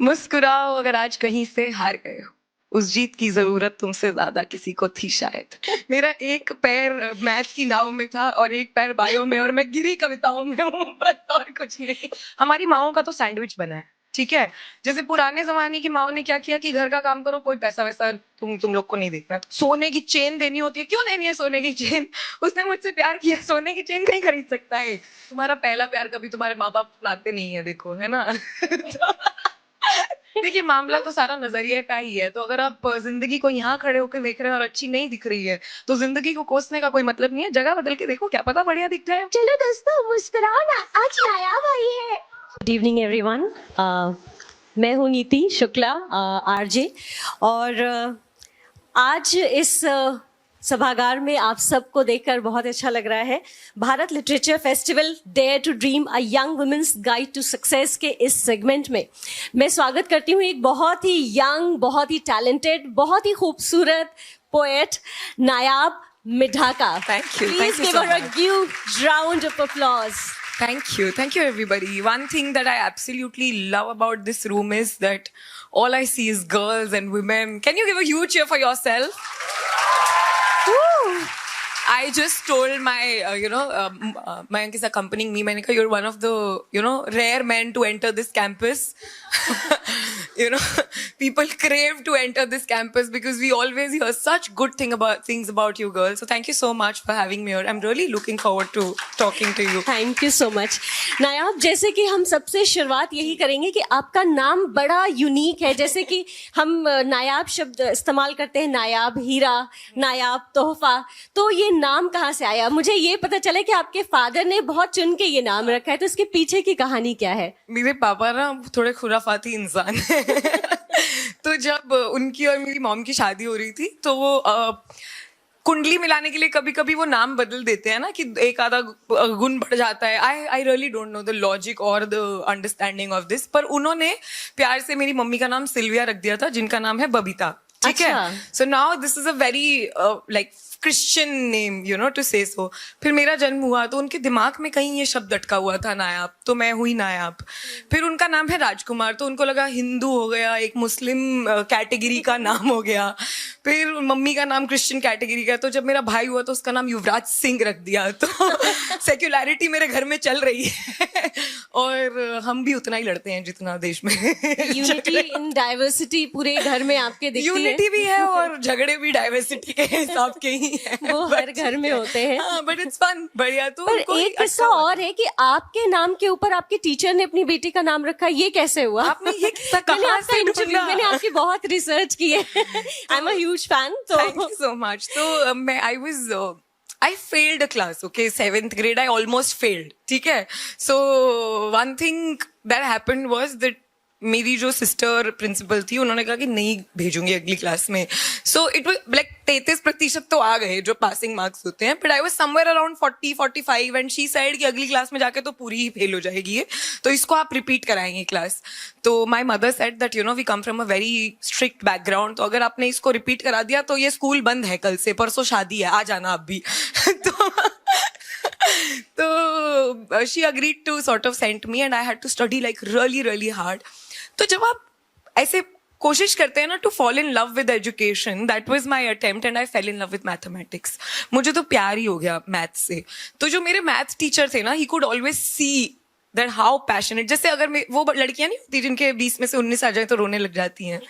मुस्कुराओ अगर आज कहीं से हार गए हो, उस जीत की जरूरत तुमसे ज्यादा किसी को थी शायद। मेरा एक पैर मैथ की नाव में था और एक पैर बायो में, और मैं गिरी कविताओं में हूँ, बस और कुछ नहीं। हमारी माओ का तो सैंडविच बना है, ठीक है। जैसे पुराने जमाने की माओ ने क्या किया कि घर का काम करो, कोई पैसा वैसा तुम लोग को नहीं देखना। सोने की चेन देनी होती है, क्यों देनी है सोने की चेन? उसने मुझसे प्यार किया, सोने की चेन नहीं खरीद सकता है। तुम्हारा पहला प्यार कभी तुम्हारे माँ बाप लाते नहीं है, देखो, है ना। देखिए, मामला तो सारा नजरिए का ही है। तो अगर आप जिंदगी को यहाँ खड़े होकर देख रहे हैं और अच्छी नहीं दिख रही है, तो जिंदगी को कोसने का कोई मतलब नहीं है। जगह बदल के देखो, क्या पता बढ़िया दिख जाए। चलो दोस्तों, मुस्कुराओ ना, आज नायाब आई है। Good evening everyone. मैं हूँ नीति शुक्ला, आरजे, और आज इस सभागार में आप सबको देखकर बहुत अच्छा लग रहा है। Bharat literature festival dare to dream a young women's guide to success के इस सेगमेंट में मैं स्वागत करती हूँ एक बहुत ही यंग, बहुत ही टैलेंटेड, बहुत ही खूबसूरत पोएट नायाब मिढ़ा का। Thank you. Please give her a huge round of applause. Thank you everybody. One thing that I absolutely love about this room is that all I see is girls and women. Can you give a huge cheer for yourself? Woo! I just told my, Mayank is accompanying me. मैंने कहा, you're one of the, rare men to enter this campus. People crave to enter this campus because we always hear such good things about you girls. So thank you so much for having me here. I'm really looking forward to talking to you. Thank you so much. नायाब, जैसे कि हम सबसे शुरुआत यही करेंगे कि आपका नाम बड़ा यूनिक है। जैसे कि हम नायाब शब्द इस्तेमाल करते हैं, नायाब हीरा, नायाब तोहफा, तो ये नाम कहाँ से आया? मुझे ये पता चला कि आपके फादर ने बहुत चुन के ये नाम रखा है, तो इसके पीछे की कहानी क्या है? मेरे पापा ना थोड़े खुराफाती इंसान हैं। तो जब उनकी और मेरी मॉम की शादी हो रही थी, तो वो कुंडली मिलाने के लिए कभी कभी वो नाम बदल देते हैं ना, कि एक आधा गुण बढ़ जाता है। I really don't know the logic और द अंडरस्टैंडिंग ऑफ दिस, पर उन्होंने प्यार से मेरी मम्मी का नाम सिल्विया रख दिया था, जिनका नाम है बबीता, ठीक है। So now this is a very like Christian name, to say so. फिर मेरा जन्म हुआ तो उनके दिमाग में कहीं ये शब्द अटका हुआ था नायाब, तो मैं हुई नायाब। फिर उनका नाम है राजकुमार, तो उनको लगा हिंदू हो गया, एक मुस्लिम कैटेगरी का नाम हो गया। फिर मम्मी का नाम क्रिश्चियन कैटेगरी का, तो जब मेरा भाई हुआ तो उसका नाम युवराज सिंह रख दिया। तो सेक्युलरिटी मेरे घर में चल रही है और हम भी उतना ही लड़ते हैं जितना देश में। यूनिटी इन डाइवर्सिटी पूरे घर में आपके दिखती है। यूनिटी भी है और झगड़े भी डाइवर्सिटी के हिसाब के ही है। वो हर घर में होते हैं। बट इट्स फन, बढ़िया। तो पर एक किस्सा और है कि आपके नाम के ऊपर आपके टीचर ने अपनी बेटी का नाम रखा, ये कैसे हुआ? आपने ये किस्सा कहाँ से ढूंढा? मैंने आपकी बहुत रिसर्च की है। I am a huge fan. Thank you so much. तो मैं I failed a class, okay, 7th grade, I almost failed, ठीक है। So one thing that happened was that मेरी जो सिस्टर प्रिंसिपल थी, उन्होंने कहा कि नहीं भेजूंगी अगली क्लास में। सो इट वाज लाइक 33% तो आ गए जो पासिंग मार्क्स होते हैं, but I was somewhere around 40-45 and she said कि अगली क्लास में जाके तो पूरी ही फेल हो जाएगी ये, तो इसको आप रिपीट कराएंगे क्लास। तो my mother said that we come from a very strict background, तो अगर आपने इसको रिपीट करा दिया तो ये स्कूल बंद है, कल से, परसों शादी है, आ जाना आप भी। तो she agreed to sort of sent me and I had to study like really really hard. तो जब आप ऐसे कोशिश करते हैं ना to fall in love with education, that was my attempt and I fell in love with mathematics. मुझे तो प्यार ही हो गया मैथ से। तो जो मेरे मैथ टीचर थे ना, he could always see that how passionate, जैसे अगर वो लड़कियां नहीं होती जिनके 20 में से 19 आ जाए तो रोने लग जाती हैं,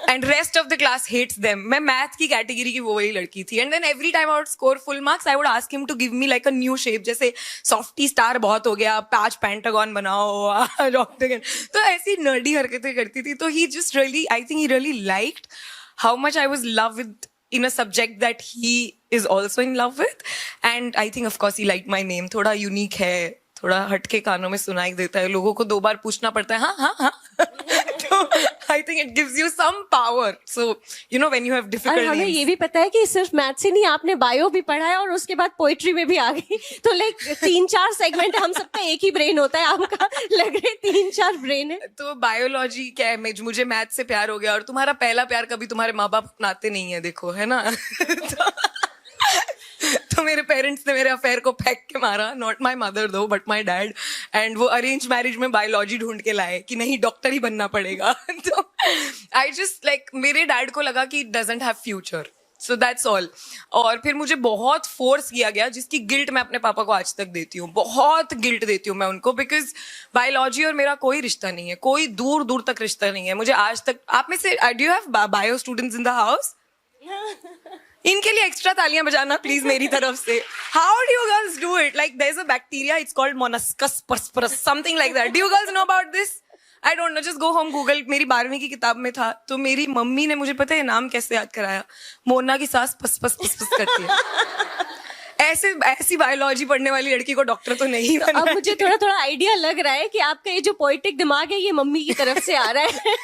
and rest of the class hates them. मैं मैथ की कैटेगरी की वो वही लड़की थी। And then every time I would score full marks, I would ask him to give me like a new shape, जैसे सॉफ्टी स्टार बहुत हो गया, 5 पेंटागन बनाओ, ऑक्टागन। तो ऐसी नर्डी हरकतें करती थी। तो he just really, I think he really liked how much I was love with in a subject that he is also in love with, and I think of course he liked my name. थोड़ा unique है, थोड़ा हटके कानों में सुनाई देता है, लोगों को 2 बार पूछना पड़ता है, हाँ हाँ हाँ। तो I think it gives you some power, so when you have difficult. हमें ये भी पता है कि सिर्फ मैथ से नहीं, आपने बायो भी पढ़ा है और उसके बाद पोएट्री में भी आ गई। तो लाइक 3-4 सेगमेंट, हम सबका एक ही ब्रेन होता है, आपका लग रहा है 3-4 ब्रेन है। तो बायोलॉजी क्या है, मुझे मैथ से प्यार हो गया। और तुम्हारा पहला प्यार कभी तुम्हारे माँ बाप अपनाते नहीं है, देखो, है ना। तो तो मेरे पेरेंट्स ने मेरे अफेयर को फेंक के मारा, नॉट माई मदर दो बट माई डैड, एंड वो अरेंज मैरिज में बायोलॉजी ढूंढ के लाए कि नहीं डॉक्टर ही बनना पड़ेगा. तो आई जस्ट लाइक, मेरे डैड को लगा कि doesn't have future, so that's all. और फिर मुझे बहुत फोर्स किया गया, जिसकी गिल्ट मैं अपने पापा को आज तक देती हूँ, बहुत गिल्ट देती हूँ मैं उनको, बिकॉज बायोलॉजी और मेरा कोई रिश्ता नहीं है, कोई दूर दूर तक रिश्ता नहीं है. मुझे आज तक, आप में से do you have bio students in the house? इनके लिए एक्स्ट्रा तालियां बजाना प्लीज मेरी तरफ से. How do you girls do it? Like there is a bacteria, it's called Monascus purpureus, something like that. Do you girls know about this? I don't know, just go home Google. मेरी 12वीं की किताब में था, तो मेरी mummy ने मुझे पता है नाम कैसे याद कराया, मोना की सास पस पस पस पस करती है. ऐसी बायोलॉजी पढ़ने वाली लड़की को डॉक्टर तो नहीं बनना. अब मुझे थोड़ा थोड़ा आइडिया लग रहा है कि आपका ये जो पोएटिक दिमाग है ये मम्मी की तरफ से आ रहा है.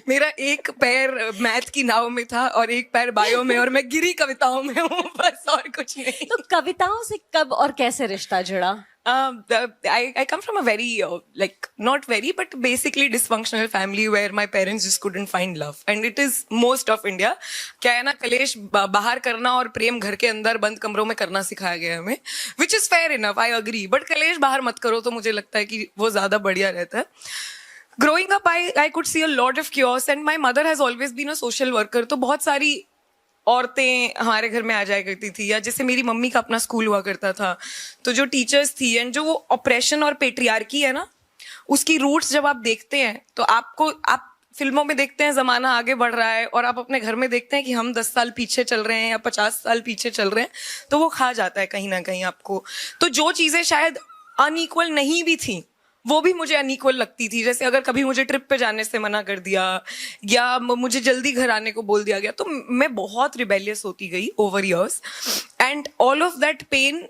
मेरा एक पैर मैथ की नाव में था और एक पैर बायो में, और मैं गिरी कविताओं में हूँ, बस और कुछ नहीं. तो कविताओं से कब और कैसे रिश्ता जुड़ा? I come from a very not very but basically dysfunctional family where my parents just couldn't find love, and it is most of India. क्या है ना, कलेश बाहर करना और प्रेम घर के अंदर बंद कमरों में करना सिखाया गया हमें, which is fair enough, I agree, but कलेश बाहर मत करो, तो मुझे लगता है कि वो ज्यादा बढ़िया रहता है. Growing up, I could see a lot of chaos, and my mother has always been a social worker. तो बहुत सारी औरतें हमारे घर में आ जाया करती थी, या जैसे मेरी मम्मी का अपना स्कूल हुआ करता था, तो जो टीचर्स थी एंड जो वो ऑपरेशन और पेट्रियार्की है ना, उसकी रूट्स जब आप देखते हैं, तो आप फिल्मों में देखते हैं जमाना आगे बढ़ रहा है, और आप अपने घर में देखते हैं कि हम 10 साल पीछे चल रहे हैं या 50 साल पीछे चल रहे हैं, तो वो खा जाता है कहीं ना कहीं आपको. तो जो चीजें शायद अनइक्वल नहीं भी थी, वो भी मुझे अनइक्वल लगती थी. जैसे अगर कभी मुझे ट्रिप पे जाने से मना कर दिया, या मुझे जल्दी घर आने को बोल दिया गया, तो मैं बहुत रिबेलियस होती गई over years, and all of that pain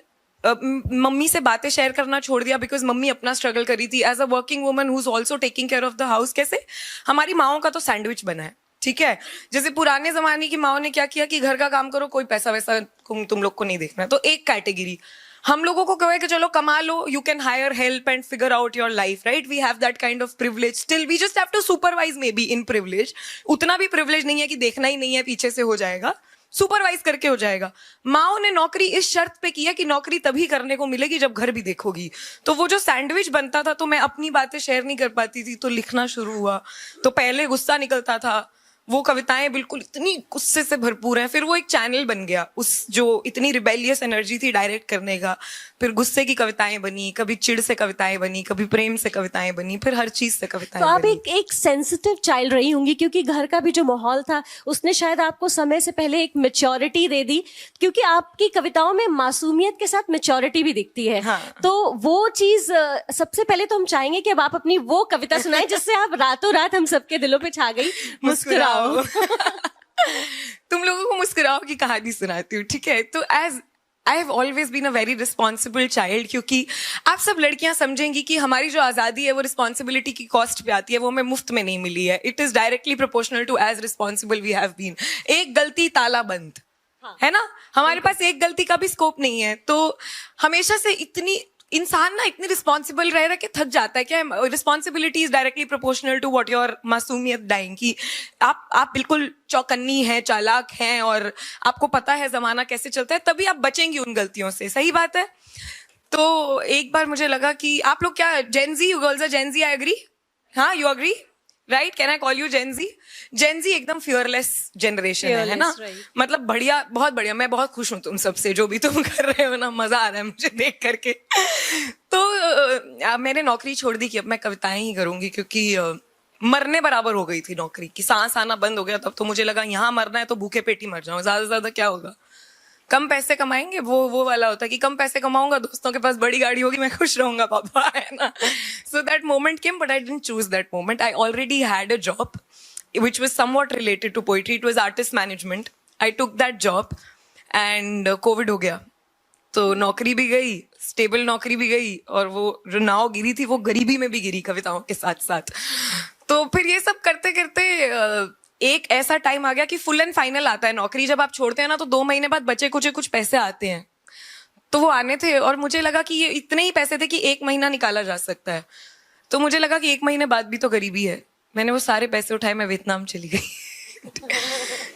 mummy से बातें शेयर करना छोड़ दिया, बिकॉज मम्मी अपना स्ट्रगल करी थी as a working woman who is also taking care of the house. कैसे हमारी माओं का तो सैंडविच बना है, ठीक है. जैसे पुराने जमाने की माओं ने क्या किया कि घर का काम करो, कोई पैसा वैसा तुम लोग को नहीं देखना है. तो एक कैटेगरी हम लोगों को कहे कि चलो कमा लो, you can hire help and figure out your life, right? We have that kind of privilege, still we just have to supervise, maybe in privilege. उतना भी प्रिविलेज नहीं है कि देखना ही नहीं है, पीछे से हो जाएगा, सुपरवाइज करके हो जाएगा. माओ ने नौकरी इस शर्त पे की है कि नौकरी तभी करने को मिलेगी जब घर भी देखोगी. तो वो जो सैंडविच बनता था, तो मैं अपनी बातें शेयर नहीं कर पाती थी, तो लिखना शुरू हुआ. तो पहले गुस्सा निकलता था, वो कविताएं बिल्कुल इतनी गुस्से से भरपूर हैं. फिर वो एक चैनल बन गया, उस जो इतनी रिबेलियस एनर्जी थी डायरेक्ट करने का. फिर गुस्से की कविताएं बनी, कभी चिढ़ से कविताएं बनी, कभी प्रेम से कविताएं बनी, फिर हर चीज से कविताएं तो आप बनी. एक सेंसिटिव चाइल्ड रही होंगी, क्योंकि घर का भी जो माहौल था उसने शायद आपको समय से पहले एक मैच्योरिटी दे दी, क्योंकि आपकी कविताओं में मासूमियत के साथ मैच्योरिटी भी दिखती है. हाँ. तो वो चीज सबसे पहले तो हम चाहेंगे कि अब आप अपनी वो कविता सुनाएं जिससे आप रातों रात हम सबके दिलों पे छा गई. मुस्कुराओ. तुम लोगों को मुस्कुराओ की कहानी सुनाती हूँ, ठीक है. तो as I have always been a very responsible child, क्योंकि आप सब लड़कियां समझेंगी कि हमारी जो आज़ादी है वो रिस्पॉन्सिबिलिटी की कॉस्ट पे आती है, वो हमें मुफ्त में नहीं मिली है. It is directly proportional to as responsible we have been. एक गलती ताला बंद, है ना, हमारे पास एक गलती का भी स्कोप नहीं है. तो हमेशा से इंसान ना इतनी रिस्पॉन्सिबल रह रहा कि थक जाता है. क्या responsibility is directly proportional to what your मासूमियत डाइंग, कि आप बिल्कुल चौकन्नी हैं, चालाक हैं, और आपको पता है जमाना कैसे चलता है, तभी आप बचेंगी उन गलतियों से. सही बात है. तो एक बार मुझे लगा कि आप लोग क्या Gen Z, you girls are Gen Z, I agree. हाँ, you agree, right? Can I call you Gen Z? Gen Z एकदम फियरलेस जनरेशन है ना, right. मतलब बढ़िया, बहुत बढ़िया. मैं बहुत खुश हूँ तुम सबसे, जो भी तुम कर रहे हो ना, मजा आ रहा है मुझे देख करके. तो मैंने नौकरी छोड़ दी कि अब मैं कविताएं ही करूंगी, क्योंकि मरने बराबर हो गई थी नौकरी की. सांस आना बंद हो गया तब. तो मुझे लगा यहाँ मरना है तो भूखे पेट ही मर जाऊं, ज्यादा से ज्यादा क्या होगा. कम पैसे कमाएंगे, वो वाला होता है कि कम पैसे कमाऊंगा, दोस्तों के पास बड़ी गाड़ी होगी, मैं खुश रहूंगा पापा, है ना. So that moment came, but I didn't choose that moment. I already had a job which was somewhat related to poetry. It was artist management. I took that job and COVID हो गया, तो नौकरी भी गई, stable नौकरी भी गई, और वो जो नाव गिरी थी वो गरीबी में भी गिरी कविताओं के साथ साथ. तो फिर ये सब करते करते एक ऐसा टाइम आ गया कि फुल एंड फाइनल आता है. नौकरी जब आप छोड़ते हैं ना, तो 2 महीने बाद बचे कुछ पैसे आते हैं. तो वो आने थे, और मुझे लगा कि ये इतने ही पैसे थे कि 1 महीना निकाला जा सकता है. तो मुझे लगा कि 1 महीने बाद भी तो गरीबी है. मैंने वो सारे पैसे उठाए, मैं वियतनाम चली गई.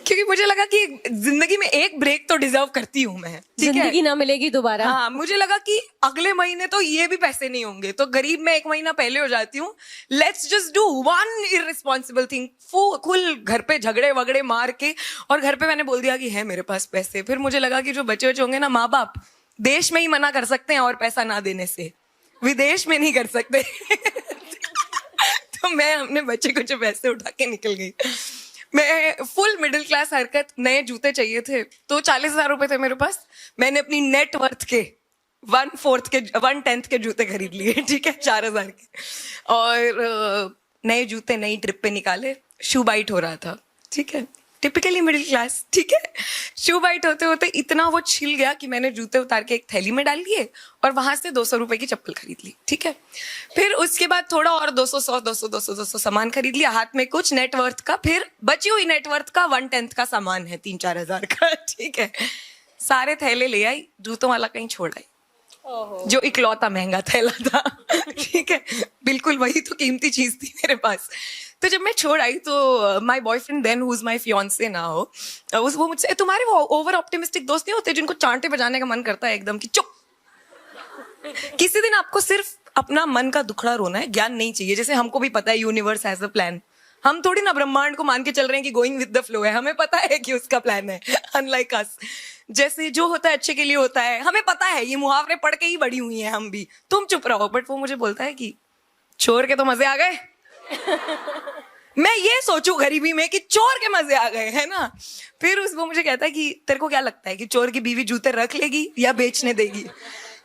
क्योंकि क्योंकि मुझे लगा कि जिंदगी में एक ब्रेक तो डिजर्व करती हूँ मैं, ठीक है। जिंदगी ना मिलेगी दोबारा। हाँ, मुझे लगा कि अगले महीने तो ये भी पैसे नहीं होंगे, तो गरीब मैं 1 महीना पहले हो जाती हूँ। Let's just do one irresponsible thing, full घर पे झगड़े वगड़े मार के, और घर पे मैंने बोल दिया कि है मेरे पास पैसे। फिर मुझे लगा कि जो बच्चे बच्चे होंगे ना, माँ बाप देश में ही मना कर सकते हैं और पैसा ना देने से, विदेश में नहीं कर सकते। तो मैं अपने बच्चे को जो पैसे उठा के निकल गई। मैं फुल मिडिल क्लास हरकत, नए जूते चाहिए थे तो 40,000 रुपए थे मेरे पास। मैंने अपनी नेटवर्थ के 1/10 के जूते खरीद लिए, ठीक है, 4,000 के। और नए जूते नई ट्रिप पे निकाले। शू बाइट हो रहा था, ठीक है, टिपिकली मिडिल क्लास, ठीक है। शू बाइट होते होते इतना वो छिल गया कि मैंने जूते उतार के एक थैली में डाल लिए और वहां से 200 रुपए की चप्पल खरीद ली, ठीक है। फिर उसके बाद थोड़ा और 200 सामान खरीद लिया, हाथ में कुछ नेटवर्थ का, फिर बची हुई नेटवर्थ का 1/10 का सामान है 3-4 हजार का, ठीक है। सारे थैले ले आई, जूतों वाला कहीं छोड़ आई, जो इकलौता महंगा थैला था, ठीक है, बिल्कुल वही तो कीमती चीज थी मेरे पास। तो जब मैं छोड़ आई तो my boyfriend then, who is my fiance now, वो मुझसे, तुम्हारे वो ओवर ऑप्टिमिस्टिक दोस्त नहीं होते जिनको चांटे बजाने का मन करता है एकदम कि चुप। किसी दिन आपको सिर्फ अपना मन का दुखड़ा रोना है, ज्ञान नहीं चाहिए। जैसे हमको भी पता है यूनिवर्स हैज अ प्लान, हम थोड़ी ना ब्रह्मांड को मान के चल रहे हैं कि गोइंग विद द फ्लो है, हमें पता है कि उसका प्लान है, अनलाइक अस। जैसे जो होता है अच्छे के लिए होता है, हमें पता है, ये मुहावरे पढ़ के ही बड़ी हुई हैं हम भी, तुम चुप रहो। बट वो मुझे बोलता है कि चोर के तो मजे आ गए। मैं ये सोचूं गरीबी में कि चोर के मजे आ गए, है ना। फिर वो मुझे कहता है कि तेरे को क्या लगता है कि चोर की बीवी जूते रख लेगी या बेचने देगी।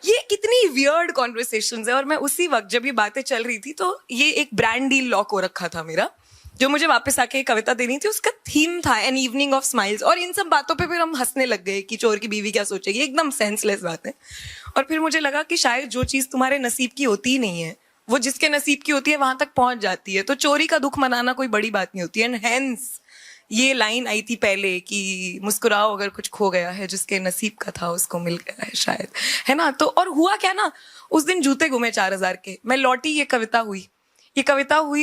ये कितनी वियर्ड कॉन्वर्सेशंस है। और मैं उसी वक्त जब ये बातें चल रही थी तो ये एक ब्रांड डील लॉक हो रखा था मेरा, जो मुझे वापस आके एक कविता देनी थी, उसका थीम था एन इवनिंग ऑफ स्माइल्स। और इन सब बातों पे फिर हम हंसने लग गए कि चोर की बीवी क्या सोचेगी, एकदम सेंसलेस बात है। और फिर मुझे लगा कि शायद जो चीज तुम्हारे नसीब की होती ही नहीं है, वो जिसके नसीब की होती है वहां तक पहुंच जाती है। तो चोरी का दुख मनाना कोई बड़ी बात नहीं होती है। एंड हेंस ये लाइन आई थी पहले कि मुस्कुराओ अगर कुछ खो गया है, जिसके नसीब का था उसको मिल गया है शायद, है ना। तो और हुआ क्या ना, उस दिन जूते घूमे 4,000 के, मैं लौटी, ये कविता हुई।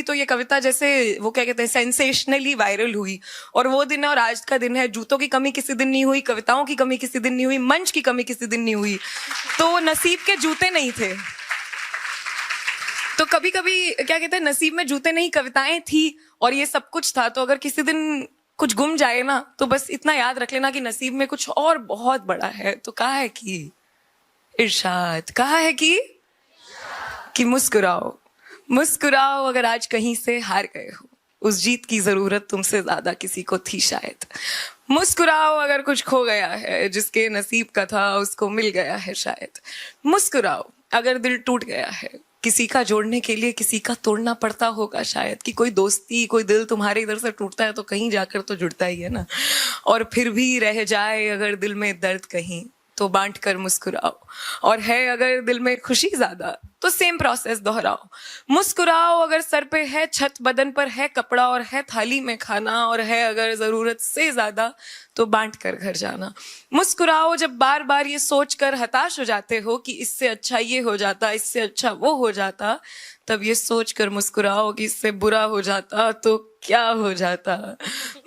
तो ये कविता जैसे वो क्या कहते हैं, सेंसेशनली वायरल हुई। और वो दिन है और आज का दिन है, जूतों की कमी किसी दिन नहीं हुई, कविताओं की कमी किसी दिन नहीं हुई, मंच की कमी किसी दिन नहीं हुई। तो नसीब के जूते नहीं थे। तो कभी कभी क्या कहते हैं, नसीब में जूते नहीं कविताएं थी और ये सब कुछ था। तो अगर किसी दिन कुछ गुम जाए ना, तो बस इतना याद रख लेना कि नसीब में कुछ और बहुत बड़ा है। तो कहा है कि इरशाद, कहा है कि मुस्कुराओ मुस्कुराओ अगर आज कहीं से हार गए हो, उस जीत की जरूरत तुमसे ज्यादा किसी को थी शायद। मुस्कुराओ अगर कुछ खो गया है, जिसके नसीब का था उसको मिल गया है शायद। मुस्कुराओ अगर दिल टूट गया है, किसी का जोड़ने के लिए किसी का तोड़ना पड़ता होगा शायद। कि कोई दोस्ती, कोई दिल तुम्हारे इधर से टूटता है तो कहीं जाकर तो जुड़ता ही है ना। और फिर भी रह जाए अगर दिल में दर्द कहीं, तो बांट कर मुस्कुराओ। और है अगर दिल में खुशी ज्यादा, तो सेम प्रोसेस दोहराओ। मुस्कुराओ अगर सर पे है छत, बदन पर है कपड़ा और है थाली में खाना, और है अगर जरूरत से ज्यादा, तो बांट कर घर जाना। मुस्कुराओ जब बार बार ये सोच कर हताश हो जाते हो कि इससे अच्छा ये हो जाता, इससे अच्छा वो हो जाता, तब ये सोच कर मुस्कुराओ कि इससे बुरा हो जाता तो क्या हो जाता।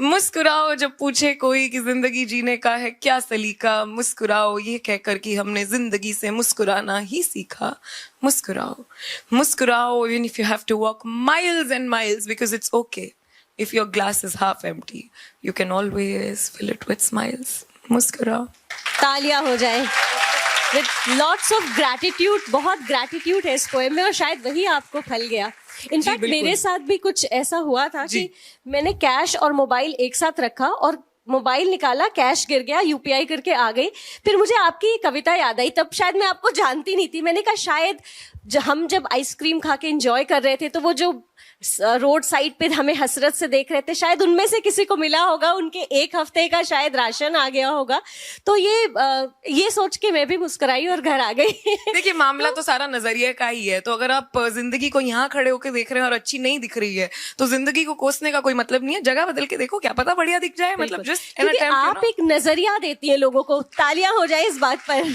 मुस्कुराओ जब पूछे कोई कि जिंदगी जीने का है क्या सलीका, मुस्कुराओ ये कहकर कि हमने जिंदगी से मुस्कुराना ही सीखा। मुस्कुराओ even if you have to walk miles and miles, because it's okay if your glass is half empty, you can always fill it with smiles. मुस्कुराओ। तालियां हो जाए विद लॉट्स ऑफ ग्रैटिट्यूड। बहुत ग्रैटिट्यूड है इस पोएम में और शायद वही आपको फल गया। इनफैक्ट मेरे साथ भी कुछ ऐसा हुआ था कि मैंने कैश और मोबाइल एक साथ रखा और मोबाइल निकाला, कैश गिर गया, यूपीआई करके आ गई। फिर मुझे आपकी ये कविता याद आई। तब शायद मैं आपको जानती नहीं थी। मैंने कहा शायद हम जब आइसक्रीम खा के एंजॉय कर रहे थे तो वो जो रोड साइड पे हमें हसरत से देख रहे थे, शायद उनमें से किसी को मिला होगा, उनके एक हफ्ते का शायद राशन आ गया होगा। तो ये सोच के मैं भी मुस्कुराई और घर आ गई। देखिए मामला तो सारा नजरिए का ही है। तो अगर आप जिंदगी को यहाँ खड़े होकर देख रहे हैं और अच्छी नहीं दिख रही है, तो जिंदगी को कोसने का कोई मतलब नहीं है। जगह बदल के देखो, क्या पता बढ़िया दिख जाए। मतलब जस्ट आप एक नजरिया देती है लोगों को। तालियां हो जाए इस बात पर।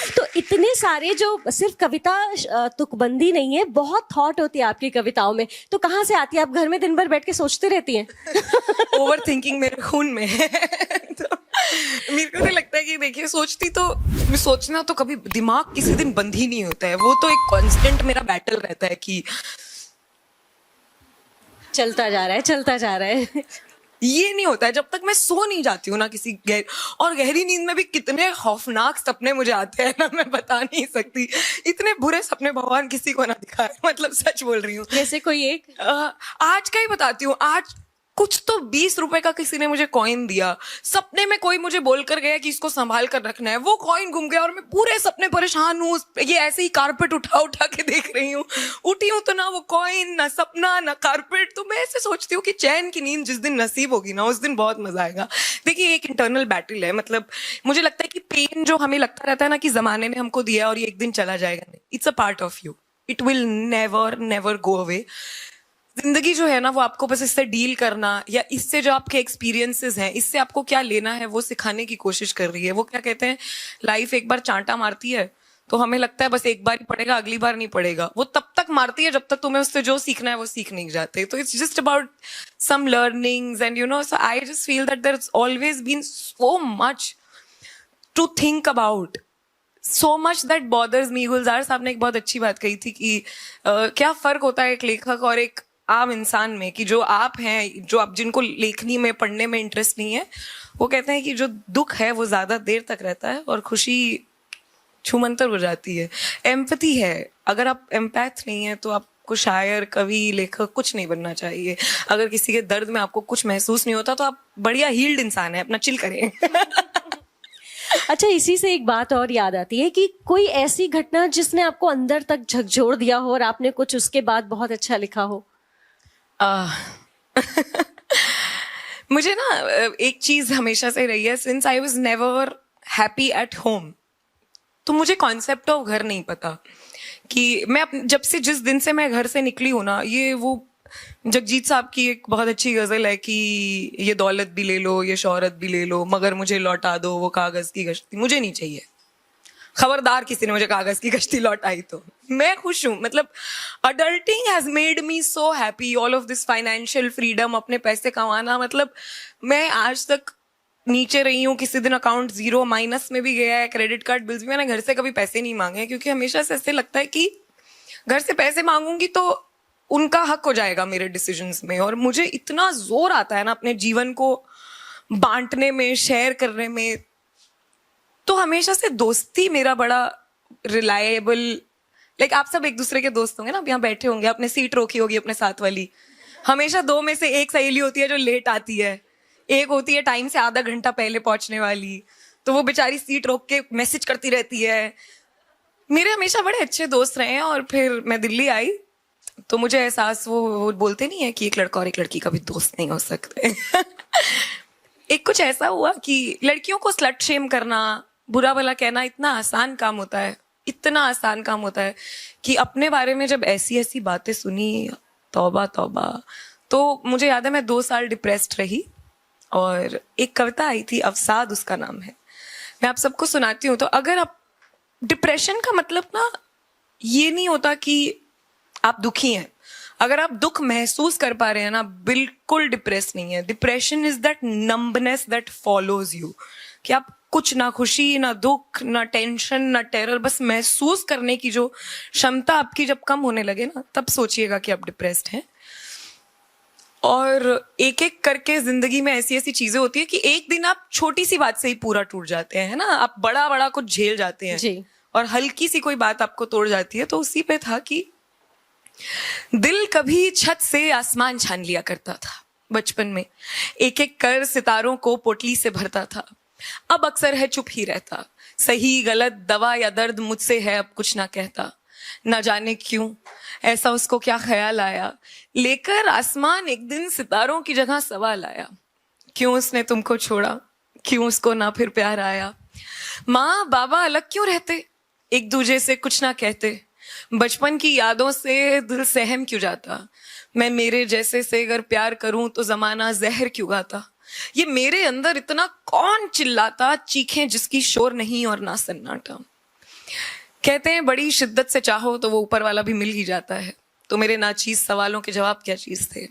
तो इतने सारे जो सिर्फ कविता तुकबंदी नहीं है, बहुत थॉट होती है आपकी कविताओं में, तो कहाँ से आती है? आप घर में दिन भर बैठ के सोचती रहती हैं? ओवर थिंकिंग मेरे खून में है। तो मेरे को तो लगता है कि देखिए, सोचना तो कभी दिमाग किसी दिन बंद ही नहीं होता है, वो तो एक कांस्टेंट मेरा बैटल रहता है कि चलता जा रहा है। ये नहीं होता है जब तक मैं सो नहीं जाती हूँ ना किसी और गहरी नींद में भी कितने खौफनाक सपने मुझे आते हैं ना, मैं बता नहीं सकती। इतने बुरे सपने भगवान किसी को ना दिखाए, मतलब सच बोल रही हूँ। जैसे कोई एक आज का ही बताती हूँ। आज कुछ तो 20 रुपए का किसी ने मुझे कॉइन दिया, सपने में कोई मुझे बोल कर गया कि इसको संभाल कर रखना है, वो कॉइन गुम गया और मैं पूरे सपने परेशान हूँ। ये ऐसे ही कारपेट उठा उठा के देख रही हूँ, उठी हूँ तो ना वो कॉइन, ना सपना, ना कारपेट। तो मैं ऐसे सोचती हूँ कि चैन की नींद जिस दिन नसीब होगी ना, उस दिन बहुत मजा आएगा। देखिए, एक इंटरनल बैटल है। मतलब मुझे लगता है कि पेन जो हमें लगता रहता है ना कि जमाने ने हमको दिया और ये एक दिन चला जाएगा, नहीं, it's a part of you, it will never never go away. जिंदगी जो है ना, वो आपको बस इससे डील करना, या इससे जो आपके एक्सपीरियंसेस हैं, इससे आपको क्या लेना है वो सिखाने की कोशिश कर रही है। वो क्या कहते हैं, लाइफ एक बार चांटा मारती है तो हमें लगता है बस एक बार ही पड़ेगा, अगली बार नहीं पड़ेगा। वो तब तक मारती है जब तक तुम्हें उससे जो सीखना है वो सीख नहीं जाते। तो it's just about some learnings and so I just feel that there is always been so much to think about, so much that bothers me। Gulzar साहब ने एक बहुत अच्छी बात कही थी कि क्या फर्क होता है एक लेखक और एक आम इंसान में, कि जो आप हैं, जो आप जिनको लेखनी में, पढ़ने में इंटरेस्ट नहीं है, वो कहते हैं कि जो दुख है वो ज्यादा देर तक रहता है और खुशी छूमंतर हो जाती है। एम्पैथी है, अगर आप एम्पैथ नहीं है तो आपको शायर, कवि, लेखक कुछ नहीं बनना चाहिए। अगर किसी के दर्द में आपको कुछ महसूस नहीं होता तो आप बढ़िया हील्ड इंसान है, अपना चिल करें। अच्छा, इसी से एक बात और याद आती है कि कोई ऐसी घटना जिसने आपको अंदर तक झकझोर दिया हो और आपने कुछ उसके बाद बहुत अच्छा लिखा हो? मुझे ना एक चीज हमेशा से रही है, since I was never happy at home. तो मुझे कॉन्सेप्ट ऑफ घर नहीं पता कि मैं जिस दिन से मैं घर से निकली हूँ ना, ये वो जगजीत साहब की एक बहुत अच्छी गजल है कि ये दौलत भी ले लो, ये शोहरत भी ले लो, मगर मुझे लौटा दो वो कागज की कश्ती। मुझे नहीं चाहिए, खबरदार किसी ने मुझे कागज की कश्ती लौटाई तो मैं खुश हूँ। मतलब adulting has made me so happy, all of this financial freedom, अपने पैसे कमाना। मतलब मैं आज तक नीचे रही हूँ, किसी दिन अकाउंट जीरो माइनस में भी गया है, क्रेडिट कार्ड बिल्स भी, मैंने घर से कभी पैसे नहीं मांगे, क्योंकि हमेशा से ऐसे लगता है कि घर से पैसे मांगूंगी तो उनका हक हो जाएगा मेरे डिसीजंस में। और मुझे इतना जोर आता है ना अपने जीवन को बांटने में, शेयर करने में। तो हमेशा से दोस्ती मेरा बड़ा रिलायबल, लाइक आप सब एक दूसरे के दोस्त होंगे ना, अब यहाँ बैठे होंगे, आपने सीट रोकी होगी अपने साथ वाली। हमेशा दो में से एक सहेली होती है जो लेट आती है, एक होती है टाइम से आधा घंटा पहले पहुंचने वाली, तो वो बेचारी सीट रोक के मैसेज करती रहती है। मेरे हमेशा बड़े अच्छे दोस्त रहे हैं। और फिर मैं दिल्ली आई तो मुझे एहसास, वो बोलते नहीं है कि एक लड़का और एक लड़की कभी दोस्त नहीं हो सकते। एक कुछ ऐसा हुआ कि लड़कियों को स्लट शेम करना, बुरा भला कहना इतना आसान काम होता है, इतना आसान काम होता है कि अपने बारे में जब ऐसी ऐसी बातें सुनी, तौबा तौबा। तो मुझे याद है मैं 2 साल डिप्रेस्ड रही और एक कविता आई थी, अवसाद उसका नाम है, मैं आप सबको सुनाती हूँ। तो अगर आप, डिप्रेशन का मतलब ना ये नहीं होता कि आप दुखी हैं। अगर आप दुख महसूस कर पा रहे हैं ना, बिल्कुल डिप्रेस नहीं है। Depression is that numbness that follows you, कि आप कुछ ना खुशी, ना दुख, ना टेंशन, ना टेरर, बस महसूस करने की जो क्षमता आपकी जब कम होने लगे ना, तब सोचिएगा कि आप डिप्रेस्ड हैं। और एक एक करके जिंदगी में ऐसी ऐसी चीजें होती है कि एक दिन आप छोटी सी बात से ही पूरा टूट जाते हैं ना, आप बड़ा बड़ा कुछ झेल जाते हैं जी। और हल्की सी कोई बात आपको तोड़ जाती है। तो उसी पे था कि दिल कभी छत से आसमान छान लिया करता था बचपन में, एक एक कर सितारों को पोटली से भरता था। अब अक्सर है चुप ही रहता, सही गलत, दवा या दर्द मुझसे है अब कुछ ना कहता। न जाने क्यों ऐसा उसको क्या ख्याल आया, लेकर आसमान एक दिन सितारों की जगह सवाल आया। क्यों उसने तुमको छोड़ा, क्यों उसको ना फिर प्यार आया। माँ बाबा अलग क्यों रहते, एक दूजे से कुछ ना कहते। बचपन की यादों से दिल सहम क्यों जाता, मैं मेरे जैसे से अगर प्यार करूं तो जमाना जहर क्यों गाता। ये मेरे अंदर इतना कौन चिल्लाता, चीखें जिसकी शोर नहीं और ना सन्नाटा। कहते हैं बड़ी शिद्दत से चाहो तो वो ऊपर वाला भी मिल ही जाता है। तो मेरे नाचीज सवालों के जवाब क्या चीज थे?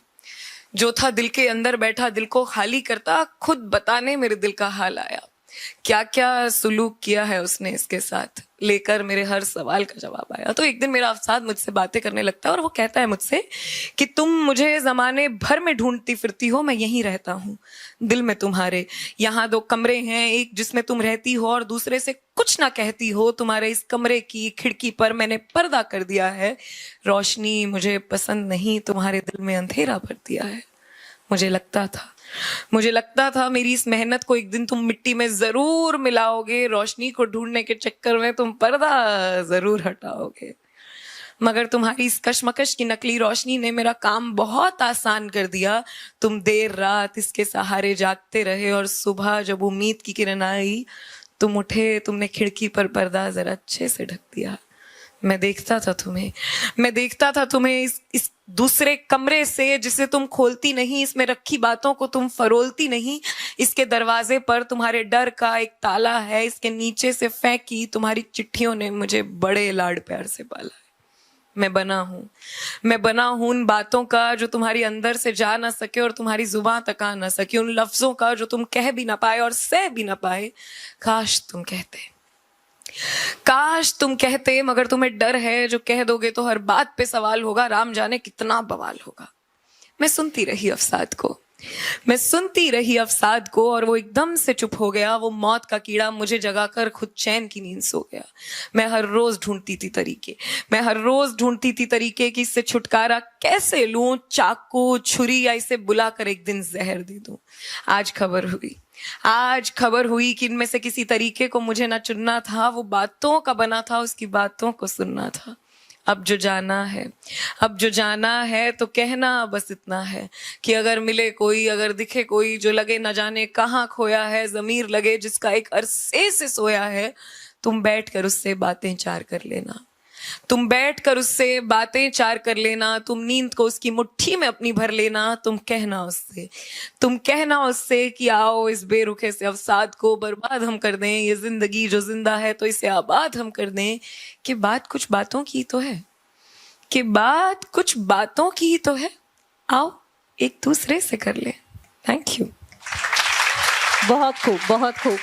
जो था दिल के अंदर बैठा दिल को खाली करता, खुद बताने मेरे दिल का हाल आया। क्या क्या सुलूक किया है उसने इसके साथ, लेकर मेरे हर सवाल का जवाब आया। तो एक दिन मेरा अफसाद मुझसे बातें करने लगता है और वो कहता है मुझसे कि तुम मुझे जमाने भर में ढूंढती फिरती हो, मैं यहीं रहता हूँ दिल में तुम्हारे। यहाँ 2 कमरे हैं, एक जिसमें तुम रहती हो और दूसरे से कुछ ना कहती हो। तुम्हारे इस कमरे की खिड़की पर मैंने पर्दा कर दिया है। रोशनी मुझे पसंद नहीं, तुम्हारे दिल में अंधेरा भर दिया है। मुझे लगता था मेरी इस मेहनत को एक दिन तुम मिट्टी में जरूर मिलाओगे, रोशनी को ढूंढने के चक्कर में तुम पर्दा जरूर हटाओगे। मगर तुम्हारी इस कशमकश की नकली रोशनी ने मेरा काम बहुत आसान कर दिया। तुम देर रात इसके सहारे जागते रहे और सुबह जब उम्मीद की किरण आई तुम उठे, तुमने खिड़की पर पर्दा जरा अच्छे से ढक दिया। मैं देखता था तुम्हें इस दूसरे कमरे से जिसे तुम खोलती नहीं, इसमें रखी बातों को तुम फरोलती नहीं। इसके दरवाजे पर तुम्हारे डर का एक ताला है, इसके नीचे से फेंकी तुम्हारी चिट्ठियों ने मुझे बड़े लाड प्यार से पाला है। मैं बना हूं उन बातों का जो तुम्हारी अंदर से जा ना सके और तुम्हारी जुबान तक आ ना सके, उन लफ्जों का जो तुम कह भी ना पाए और सह भी ना पाए। काश तुम कहते, मगर तुम्हें डर है जो कह दोगे तो हर बात पे सवाल होगा, राम जाने कितना बवाल होगा। मैं सुनती रही अवसाद को और वो एकदम से चुप हो गया। वो मौत का कीड़ा मुझे जगाकर खुद चैन की नींद सो गया। मैं हर रोज ढूंढती थी तरीके कि इससे छुटकारा कैसे लूं, चाकू छुरी या इसे बुलाकर एक दिन जहर दे दूं। आज खबर हुई कि इनमें से किसी तरीके को मुझे ना चुनना था, वो बातों का बना था, उसकी बातों को सुनना था। अब जो जाना है तो कहना बस इतना है कि अगर मिले कोई, अगर दिखे कोई जो लगे न जाने कहाँ खोया है, ज़मीर लगे जिसका एक अरसे से सोया है, तुम बैठ कर उससे बातें चार कर लेना। तुम नींद को उसकी मुट्ठी में अपनी भर लेना। तुम कहना उससे कि आओ इस बेरुखे से अवसाद को बर्बाद हम कर दें। ये जिंदगी जो जिंदा है तो इसे आबाद हम कर दें। कि बात कुछ बातों की ही तो है, आओ एक दूसरे से कर ले। Thank you. बहुत खूब।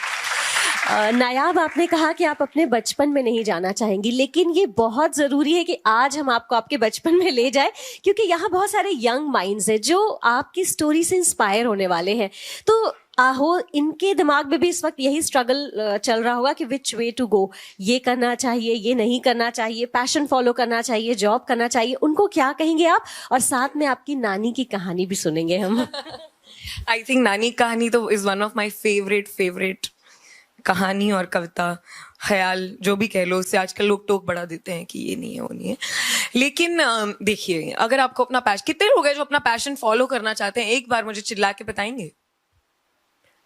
नायाब, आपने कहा कि आप अपने बचपन में नहीं जाना चाहेंगी, लेकिन ये बहुत ज़रूरी है कि आज हम आपको आपके बचपन में ले जाए, क्योंकि यहाँ बहुत सारे यंग माइंड्स हैं जो आपकी स्टोरी से इंस्पायर होने वाले हैं। तो आहो, इनके दिमाग में भी इस वक्त यही स्ट्रगल चल रहा होगा कि विच वे टू गो, ये करना चाहिए, ये नहीं करना चाहिए, पैशन फॉलो करना चाहिए, जॉब करना चाहिए। उनको क्या कहेंगे आप? और साथ में आपकी नानी की कहानी भी सुनेंगे हम। आई थिंक नानी कहानी तो is one of my favourite कहानी और कविता, ख्याल जो भी कह लो। उससे आजकल लोग टोक बढ़ा देते हैं कि ये नहीं है, वो नहीं है। लेकिन देखिए, अगर आपको अपना पैशन, कितने लोग हैं जो अपना पैशन फॉलो करना चाहते हैं? एक बार मुझे चिल्ला के बताएंगे।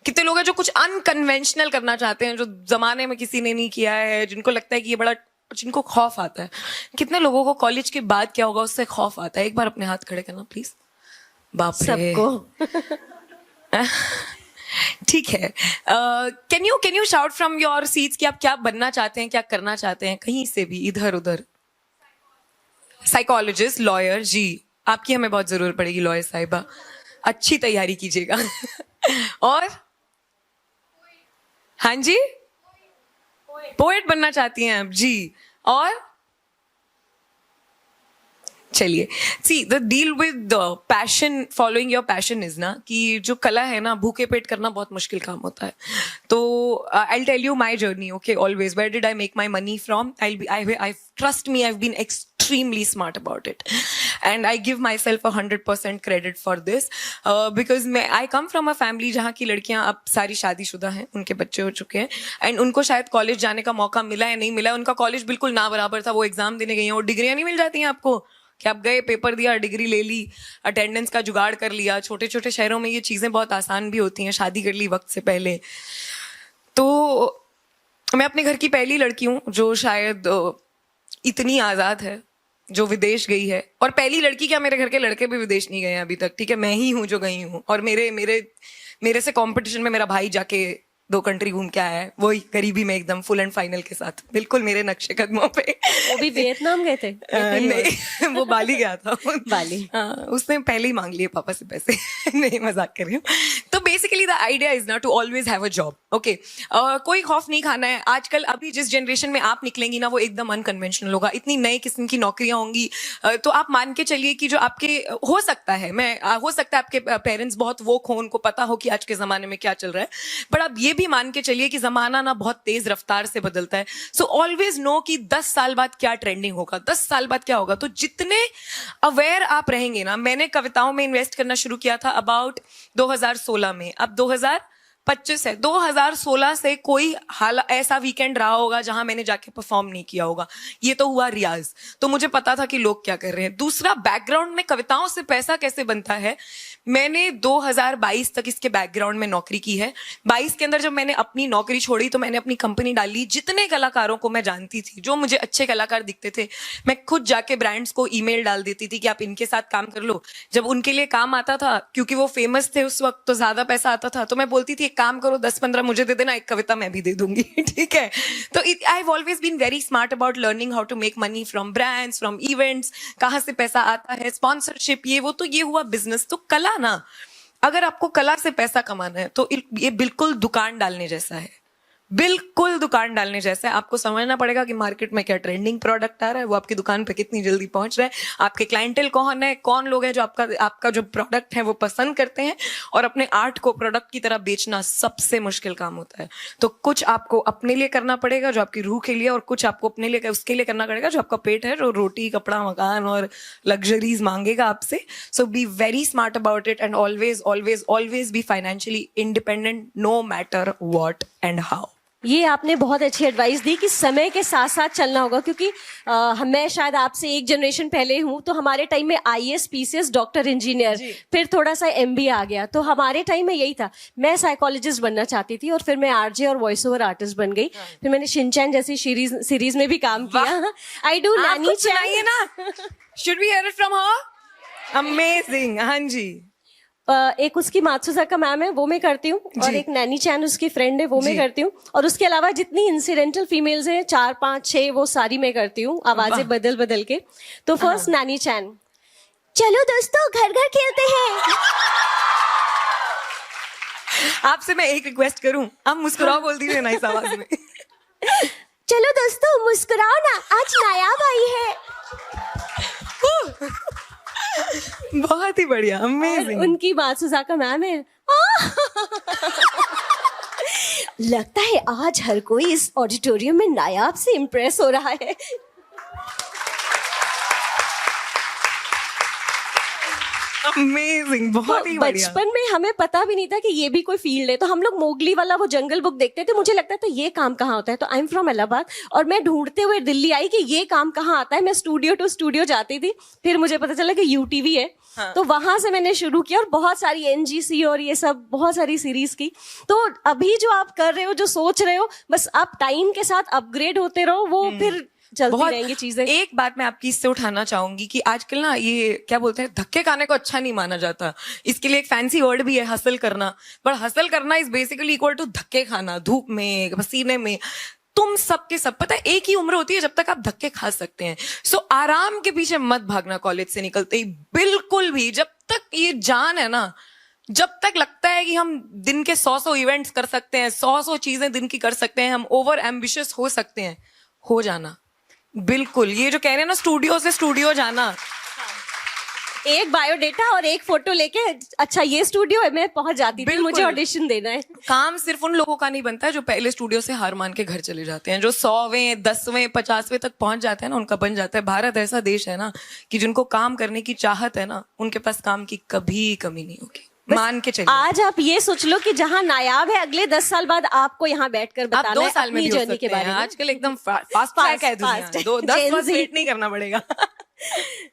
कितने लोग हैं जो कुछ अनकन्वेंशनल करना चाहते हैं, जो जमाने में किसी ने नहीं किया है, जिनको लगता है कि ये बड़ा, जिनको खौफ आता है? कितने लोगों को कॉलेज के बाद क्या होगा उससे खौफ आता है? एक बार अपने हाथ खड़े करना प्लीज। बाप रे, सबको। ठीक है। Can you shout from your seats कि आप क्या बनना चाहते हैं, क्या करना चाहते हैं, कहीं से भी, इधर उधर। साइकोलॉजिस्ट, लॉयर, जी आपकी हमें बहुत जरूरत पड़ेगी लॉयर साहिबा, अच्छी तैयारी कीजिएगा। और हाँ जी, पोएट बनना चाहती हैं आप जी। और चलिए, see the deal with passion, following your passion is ना, कि जो कला है ना, भूखे पेट करना बहुत मुश्किल काम होता है। तो I tell you my journey, okay, always where did I make my money from? I trust me, I have been extremely smart about it and I give myself 100% credit for this because I come from a family जहाँ की लड़कियाँ अब सारी शादीशुदा हैं, उनके बच्चे हो चुके हैं and उनको शायद कॉलेज जाने का मौका मिला या नहीं मिला, उनका कॉलेज बिल्कुल ना बराबर था। वो एग्जाम देने गई हैं और डिग्रियाँ नहीं मिल जाती हैं आपको कि आप गए, पेपर दिया, डिग्री ले ली, अटेंडेंस का जुगाड़ कर लिया। छोटे छोटे शहरों में ये चीज़ें बहुत आसान भी होती हैं, शादी कर ली वक्त से पहले। तो मैं अपने घर की पहली लड़की हूँ जो शायद इतनी आज़ाद है, जो विदेश गई है। और पहली लड़की क्या, मेरे घर के लड़के भी विदेश नहीं गए हैं अभी तक, ठीक है, मैं ही हूँ जो गई हूँ। और मेरे से कंपटीशन में मेरा भाई जाके 2 कंट्री घूम के आया है, वही गरीबी में एकदम फुल एंड फाइनल के साथ, बिल्कुल मेरे नक्शे कदमों पे। वो भी वियतनाम गए थे? नहीं, वो बाली गया था। बाली। हाँ, उसने पहले ही मांग लिए पापा से पैसे। नहीं, मजाक कर रही हूँ। तो बेसिकली द आइडिया इज ना to always have a job. Okay, कोई खौफ नहीं खाना है। आजकल अभी जिस जनरेशन में आप निकलेंगी ना, वो एकदम अनकन्वेंशनल होगा, इतनी नए किस्म की नौकरियां होंगी। तो आप मान के चलिए कि जो आपके हो सकता है आपके पेरेंट्स बहुत वोक हो, उनको पता हो कि आज के जमाने में क्या चल रहा है, बट आप ये भी मान के चलिए कि जमाना ना बहुत तेज रफ्तार से बदलता है। सो ऑलवेज नो कि 10 साल बाद क्या ट्रेंडिंग होगा, 10 साल बाद क्या होगा। तो जितने अवेयर आप रहेंगे ना, मैंने कविताओं में इन्वेस्ट करना शुरू किया था अबाउट 2016 में, अब 2025 है। 2016 से कोई ऐसा वीकेंड रहा होगा जहां मैंने जाके परफॉर्म नहीं किया होगा। ये तो हुआ रियाज, तो मुझे पता था कि लोग क्या कर रहे हैं। दूसरा, बैकग्राउंड में कविताओं से पैसा कैसे बनता है, मैंने 2022 तक इसके बैकग्राउंड में नौकरी की है। 22 के अंदर जब मैंने अपनी नौकरी छोड़ी तो मैंने अपनी कंपनी डाली। जितने कलाकारों को मैं जानती थी, जो मुझे अच्छे कलाकार दिखते थे, मैं खुद जाके ब्रांड्स को ईमेल डाल देती थी कि आप इनके साथ काम कर लो। जब उनके लिए काम आता था, क्योंकि वो फेमस थे उस वक्त, तो ज्यादा पैसा आता था, तो मैं बोलती थी एक काम करो, 10-15 मुझे दे देना, एक कविता मैं भी दे दूंगी। ठीक है। तो I have always been very smart about learning how to make money from brands, from events, कहाँ से पैसा आता है, स्पॉन्सरशिप, ये वो। तो ये हुआ बिजनेस। तो कला ना, अगर आपको कला से पैसा कमाना है तो ये बिल्कुल दुकान डालने जैसा है, बिल्कुल दुकान डालने जैसा है। आपको समझना पड़ेगा कि मार्केट में क्या ट्रेंडिंग प्रोडक्ट आ रहा है, वो आपकी दुकान पे कितनी जल्दी पहुंच रहा है, आपके क्लाइंटेल कौन है, कौन लोग हैं जो आपका जो प्रोडक्ट है वो पसंद करते हैं। और अपने आर्ट को प्रोडक्ट की तरह बेचना सबसे मुश्किल काम होता है। तो कुछ आपको अपने लिए करना पड़ेगा जो आपकी रूह के लिए, और कुछ आपको अपने लिए उसके लिए करना पड़ेगा जो आपका पेट है, जो रोटी, कपड़ा, मकान और लग्जरीज मांगेगा आपसे। So be very smart about it and always always always be financially independent, no matter what and how. ये आपने बहुत अच्छी एडवाइस दी कि समय के साथ साथ चलना होगा, क्योंकि मैं शायद आपसे एक जनरेशन पहले हूँ, तो हमारे टाइम में आईएएस, पीसीएस, डॉक्टर, इंजीनियर, फिर थोड़ा सा एमबीए आ गया। तो हमारे टाइम में यही था। मैं साइकोलॉजिस्ट बनना चाहती थी और फिर मैं आरजे और वॉइस ओवर आर्टिस्ट बन गई। फिर मैंने शिनचैन जैसी सीरीज में भी काम किया। आई डू नानी चाहिए ना, should we hear it from her? Amazing. हाँ जी। एक उसकी मात्सुजाका मैम है, वो मैं करती हूँ, और एक नैनी चैन उसकी फ्रेंड है, वो मैं करती हूँ। और उसके अलावा जितनी इंसिडेंटल फीमेल्स हैं, 4, 5, 6, वो सारी मैं करती हूँ, आवाजें बदल बदल के। तो फर्स्ट नैनी चैन, चलो दोस्तों घर घर खेलते हैं। आपसे मैं एक रिक्वेस्ट करूं, आप मुस्कुराओ बोल दीजिए ना इस आवाज में। चलो दोस्तों मुस्कुराओ ना, आज नायाब आई है। बहुत ही बढ़िया, अमेजिंग। उनकी बात सुजाका मैम है। लगता है आज हर कोई इस ऑडिटोरियम में नायाब से इम्प्रेस हो रहा है। अमेजिंग, बहुत ही बढ़िया। बचपन में हमें पता भी नहीं था कि ये भी कोई फील्ड है, तो हम लोग मोगली वाला वो जंगल बुक देखते थे। मुझे लगता था ये काम कहाँ होता है। तो आई एम फ्रॉम इलाहाबाद, और मैं ढूंढते हुए दिल्ली आई कि ये काम कहाँ आता है। मैं स्टूडियो टू स्टूडियो जाती थी, फिर मुझे पता चला कि यूटीवी है। हाँ। तो वहां से मैंने शुरू किया, और बहुत सारी एनजीसी और ये सब बहुत सारी सीरीज की। तो अभी जो आप कर रहे हो, जो सोच रहे हो, बस आप टाइम के साथ अपग्रेड होते रहो, वो फिर चलती रहेंगी चीजें। एक बात मैं आपकी इससे उठाना चाहूंगी कि आजकल ना ये क्या बोलते हैं, धक्के खाने को अच्छा नहीं माना जाता। इसके लिए एक फैंसी वर्ड भी है, हसल करना। बट हसल करना इज बेसिकली इक्वल टू धक्के खाना, धूप में, पसीने में। तुम सबके सब, पता है, एक ही उम्र होती है जब तक आप धक्के खा सकते हैं। सो आराम के पीछे मत भागना कॉलेज से निकलते ही, बिल्कुल भी। जब तक ये जान है ना, जब तक लगता है कि हम दिन के 100 इवेंट्स कर सकते हैं, 100 चीजें दिन की कर सकते हैं, हम ओवर एम्बिशियस हो सकते हैं, हो जाना। बिल्कुल, ये जो कह रहे हैं ना, स्टूडियो से स्टूडियो जाना, एक बायोडेटा और एक फोटो लेके, अच्छा ये स्टूडियो है, मैं पहुंच जाती थी, मुझे ऑडिशन देना है। काम सिर्फ उन लोगों का नहीं बनता है जो पहले स्टूडियो से हार मान के घर चले जाते हैं। जो 100वें, 10वें, 50वें तक पहुंच जाते हैं ना, उनका बन जाता है। भारत ऐसा देश है ना कि जिनको काम करने की चाहत है ना, उनके पास काम की कभी कमी नहीं होगी, मान के चलिए। आज आप ये सोच लो कि जहां नायाब है, अगले 10 साल बाद आपको यहाँ बैठकर बताना 2 साल में अपनी जर्नी के बारे में। आजकल एकदम फास्ट ट्रैक है दुनिया, 10 वर्ष वेट नहीं करना पड़ेगा।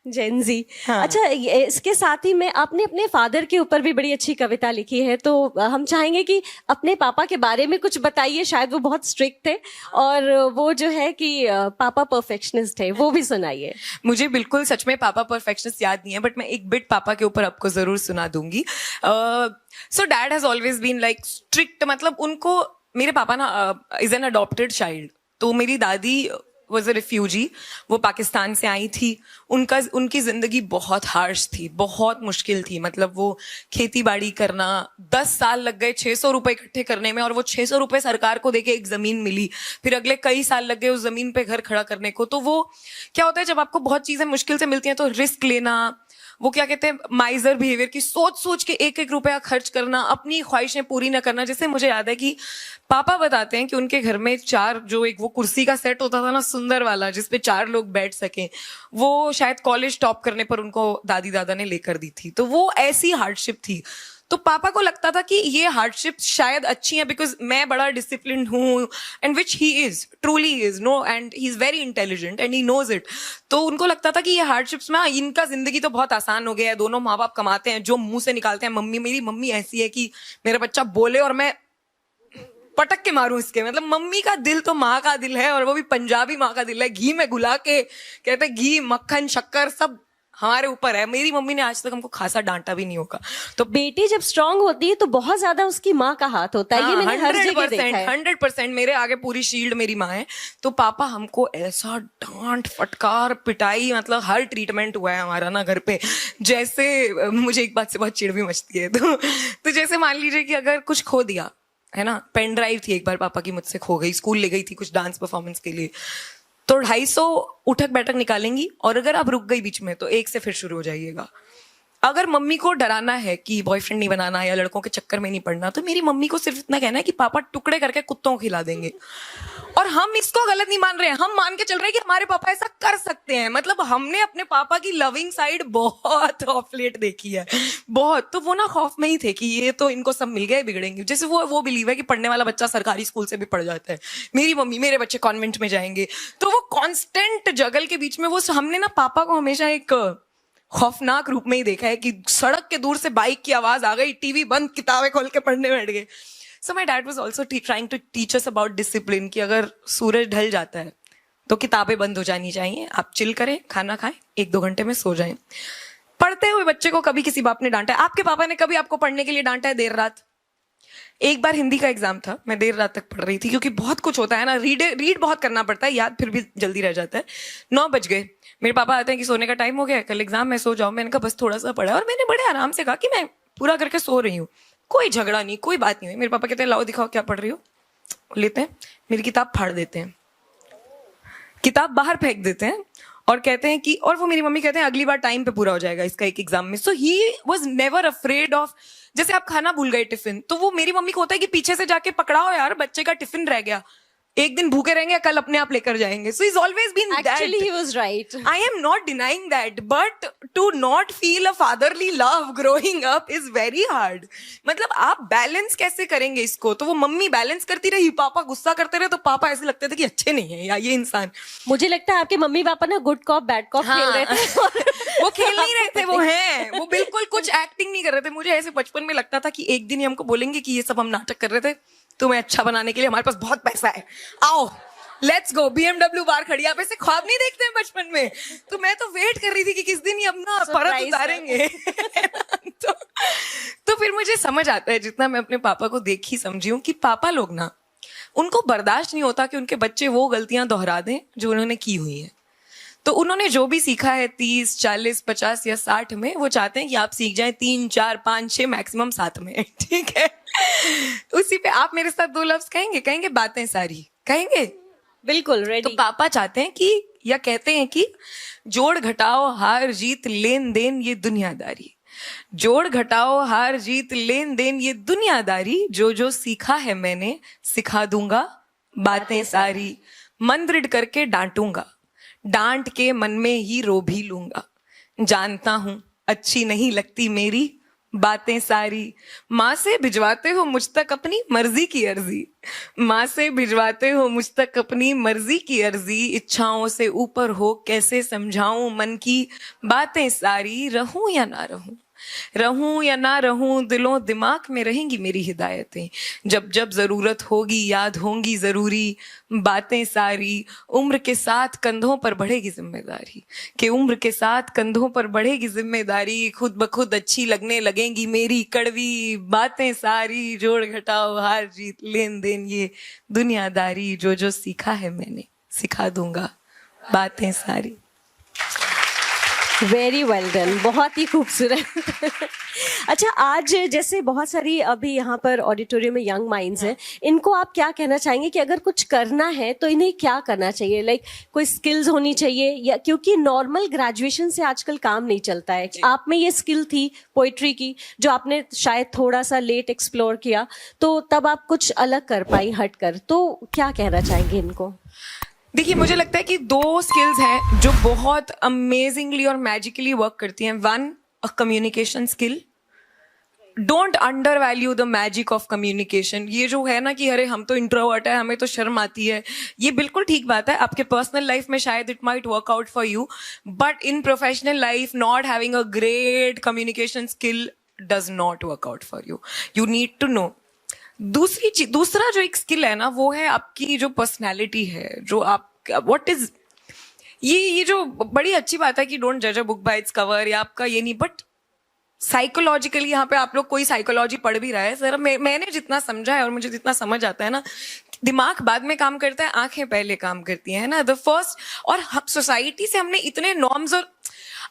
जेनजी। हाँ। अच्छा, इसके साथ ही में आपने अपने फादर के ऊपर भी बड़ी अच्छी कविता लिखी है, तो हम चाहेंगे कि अपने पापा के बारे में कुछ बताइए। शायद वो बहुत स्ट्रिक्ट थे, और वो जो है कि पापा परफेक्शनिस्ट है, वो भी सुनाइए। मुझे बिल्कुल सच में पापा परफेक्शनिस्ट याद नहीं है, बट मैं एक बिट पापा के ऊपर आपको जरूर सुना दूंगी। So dad has always been like strict, मतलब उनको मेरे पापा ना इज एन अडॉप्टेड चाइल्ड, तो मेरी दादी वॉज अ रिफ्यूजी, वो पाकिस्तान से आई थी। उनकी जिंदगी बहुत हार्श थी, बहुत मुश्किल थी। मतलब वो खेती बाड़ी करना, 10 साल लग गए 600 रुपए इकट्ठे करने में, और वो 600 रुपए सरकार को देके एक जमीन मिली। फिर अगले कई साल लग गए उस जमीन पे घर खड़ा करने को। तो वो क्या होता है जब आपको बहुत चीजें मुश्किल से मिलती हैं तो रिस्क लेना, वो क्या कहते हैं माइजर बिहेवियर की, सोच सोच के एक एक रुपया खर्च करना, अपनी ख्वाहिशें पूरी ना करना। जैसे मुझे याद है कि पापा बताते हैं कि उनके घर में 4 जो एक वो कुर्सी का सेट होता था ना, सुंदर वाला, जिसपे 4 लोग बैठ सकें, वो शायद कॉलेज टॉप करने पर उनको दादी दादा ने लेकर दी थी। तो वो ऐसी हार्डशिप थी। तो पापा को लगता था कि ये हार्डशिप शायद अच्छी है बिकॉज मैं बड़ा डिसिप्लिन हूँ, and which he is, truly is, no, and he is very intelligent and he knows it. तो उनको लगता था कि ये हार्डशिप्स में इनका जिंदगी तो बहुत आसान हो गया है, दोनों माँ बाप कमाते हैं, जो मुंह से निकालते हैं मम्मी, मेरी मम्मी ऐसी है कि मेरा बच्चा बोले और मैं पटक के मारूं इसके। मतलब मम्मी का दिल तो माँ का दिल है, और वो भी पंजाबी माँ का दिल है, घी में घुला के, कहते घी मक्खन शक्कर सब हमारे ऊपर है। मेरी मम्मी ने आज तक हमको खासा डांटा भी नहीं होगा। तो बेटी जब स्ट्रांग होती है तो बहुत ज्यादा उसकी माँ का हाथ होता है, ये मैंने हर जगह देखा है। 100% मेरे आगे पूरी शील्ड मेरी माँ है। तो पापा हमको ऐसा डांट फटकार पिटाई, मतलब हर ट्रीटमेंट हुआ है हमारा ना घर पे। जैसे मुझे एक बात से बहुत चिढ़ भी मचती है, तो जैसे मान लीजिए कि अगर कुछ खो दिया है ना, पेन ड्राइव थी एक बार पापा की मुझसे खो गई, स्कूल ले गई थी कुछ डांस परफॉर्मेंस के लिए, तो 250 उठक बैठक निकालेंगी, और अगर आप रुक गई बीच में तो 1 से फिर शुरू हो जाइएगा। अगर मम्मी को डराना है कि बॉयफ्रेंड नहीं बनाना या लड़कों के चक्कर में नहीं पड़ना, तो मेरी मम्मी को सिर्फ इतना कहना है कि पापा टुकड़े करके कुत्तों को खिला देंगे। और हम इसको गलत नहीं मान रहे हैं, हम मान के चल रहे हैं कि हमारे पापा ऐसा कर सकते हैं। मतलब हमने अपने पापा की लविंग साइड बहुत ऑफ लेट देखी है, बहुत। तो वो ना खौफ में ही थे कि ये तो इनको सब मिल गए बिगड़ेंगे। जैसे वो बिलीव है कि पढ़ने वाला बच्चा सरकारी स्कूल से भी पढ़ जाता है, मेरी मम्मी मेरे बच्चे कॉन्वेंट में जाएंगे। तो वो कॉन्स्टेंट जगल के बीच में वो हमने ना पापा को हमेशा एक खौफनाक रूप में ही देखा है कि सड़क के दूर से बाइक की आवाज आ गई, टीवी बंद, किताबें खोल के पढ़ने बैठ गए। So my dad was also trying to teach us about discipline, कि अगर सूरज ढल जाता है तो किताबें बंद हो जानी चाहिए, आप चिल करें, खाना खाएं, 1-2 घंटे में सो जाएं। पढ़ते हुए बच्चे को कभी किसी बाप ने डांटा है? आपके पापा ने कभी आपको पढ़ने के लिए डांटा है देर रात? एक बार हिंदी का एग्जाम था, मैं देर रात तक पढ़ रही थी, क्योंकि बहुत कुछ होता है ना, रीड बहुत करना पड़ता है, याद फिर भी जल्दी रह जाता है। 9 बज गए, मेरे पापा आते हैं कि सोने का टाइम हो गया, कल एग्जाम है, सो जाओ। मैंने कहा बस थोड़ा सा पढ़ा, और मैंने बड़े आराम से कहा कि मैं पूरा करके सो रही हूँ, कोई झगड़ा नहीं, कोई बात नहीं हुई। मेरे पापा कहते हैं लाओ दिखाओ क्या पढ़ रही हो। लेते हैं, मेरी किताब फाड़ देते हैं, किताब बाहर फेंक देते हैं, और कहते हैं कि, और वो मेरी मम्मी कहते हैं अगली बार टाइम पे पूरा हो जाएगा इसका एक एग्जाम में। So he was never afraid of, जैसे आप खाना भूल गए टिफिन, तो वो मेरी मम्मी को होता है कि पीछे से जाके पकड़ाओ यार, बच्चे का टिफिन रह गया, एक दिन भूखे रहेंगे, कल अपने आप लेकर जाएंगे। So he's always been that. Actually, he was right. I am not denying that, but to not feel a fatherly love growing up is very hard. मतलब आप बैलेंस कैसे करेंगे इसको? तो वो मम्मी बैलेंस करती रही, पापा गुस्सा करते रहे, तो पापा ऐसे लगते थे कि अच्छे नहीं है या ये इंसान। मुझे लगता है आपके मम्मी पापा ना गुड कॉप बैड कॉप खेल रहे थे। वो खेल नहीं रहे थे, वो हैं, वो बिल्कुल कुछ एक्टिंग नहीं कर रहे थे। मुझे ऐसे बचपन में लगता था कि एक दिन ही हमको बोलेंगे कि ये सब हम नाटक कर रहे थे, तुम्हें अच्छा बनाने के लिए हमारे पास बहुत पैसा है, आओ लेट्स गो, BMW बार खड़ी। आप ऐसे ख्वाब नहीं देखते हैं बचपन में? तो मैं तो वेट कर रही थी कि किस दिन ये अपना परत उतारेंगे। तो फिर मुझे समझ आता है, जितना मैं अपने पापा को देखी समझी हूँ, कि पापा लोग ना, उनको बर्दाश्त नहीं होता कि उनके बच्चे वो गलतियां दोहरा दें जो उन्होंने की हुई है। तो उन्होंने जो भी सीखा है 30, 40, 50 या 60 में, वो चाहते हैं कि आप सीख जाएं 3, 4, 5, 6 मैक्सिमम 7 में। ठीक है, उसी पे आप मेरे साथ 2 लफ्ज कहेंगे बातें सारी कहेंगे? बिल्कुल रेडी। तो पापा चाहते हैं कि, या कहते हैं कि, जोड़ घटाओ हार जीत लेन देन ये दुनियादारी, जोड़ घटाओ हार जीत लेन देन ये दुनियादारी, जो जो सीखा है मैंने सिखा दूंगा बातें सारी, मन दृढ़ करके डांटूंगा, डांट के मन में ही रो भी लूंगा, जानता हूं अच्छी नहीं लगती मेरी बातें सारी, माँ से भिजवाते हो मुझ तक अपनी मर्जी की अर्जी, माँ से भिजवाते हो मुझ तक अपनी मर्जी की अर्जी, इच्छाओं से ऊपर हो कैसे समझाऊं मन की बातें सारी, रहूं या ना रहूं रहूं या ना रहूं दिलों दिमाग में रहेंगी मेरी हिदायतें, जब जब जरूरत होगी याद होंगी जरूरी बातें सारी, उम्र के साथ कंधों पर बढ़ेगी जिम्मेदारी, कि उम्र के साथ कंधों पर बढ़ेगी जिम्मेदारी, खुद ब खुद अच्छी लगने लगेंगी मेरी कड़वी बातें सारी, जोड़ घटाओ हार जीत लेन देन ये दुनियादारी, जो जो सीखा है मैंने सिखा दूंगा बातें सारी। वेरी वेल डन, बहुत ही खूबसूरत। अच्छा, आज जैसे बहुत सारी अभी यहाँ पर ऑडिटोरियम में यंग माइंड्स हैं, इनको आप क्या कहना चाहेंगे कि अगर कुछ करना है तो इन्हें क्या करना चाहिए? लाइक कोई स्किल्स होनी चाहिए, या क्योंकि नॉर्मल ग्रेजुएशन से आजकल काम नहीं चलता है। आप में ये स्किल थी पोइट्री की, जो आपने शायद थोड़ा सा लेट एक्सप्लोर किया, तो तब आप कुछ अलग कर पाई हट कर, तो क्या कहना चाहेंगे इनको? देखिए, मुझे लगता है कि दो स्किल्स हैं जो बहुत अमेजिंगली और मैजिकली वर्क करती हैं। One, a communication skill. Don't under value the magic of communication. ये जो है ना कि अरे हम तो इंट्रोवर्ट है, हमें तो शर्म आती है, ये बिल्कुल ठीक बात है। आपके पर्सनल लाइफ में शायद it might work out for you, but in professional life not having a great communication skill does not work out for you. You need to know. दूसरा जो एक स्किल है ना, वो है आपकी जो पर्सनैलिटी है, जो आप व्हाट इज, ये जो बड़ी अच्छी बात है कि डोंट जज a book by its cover, या आपका ये नहीं, बट साइकोलॉजिकली यहाँ पे आप लोग कोई साइकोलॉजी पढ़ भी रहा है सर, मैंने जितना समझा है और मुझे जितना समझ आता है ना, दिमाग बाद में काम करता है, आंखें पहले काम करती हैं, है ना, द फर्स्ट। और सोसाइटी से हमने इतने नॉर्म्स, और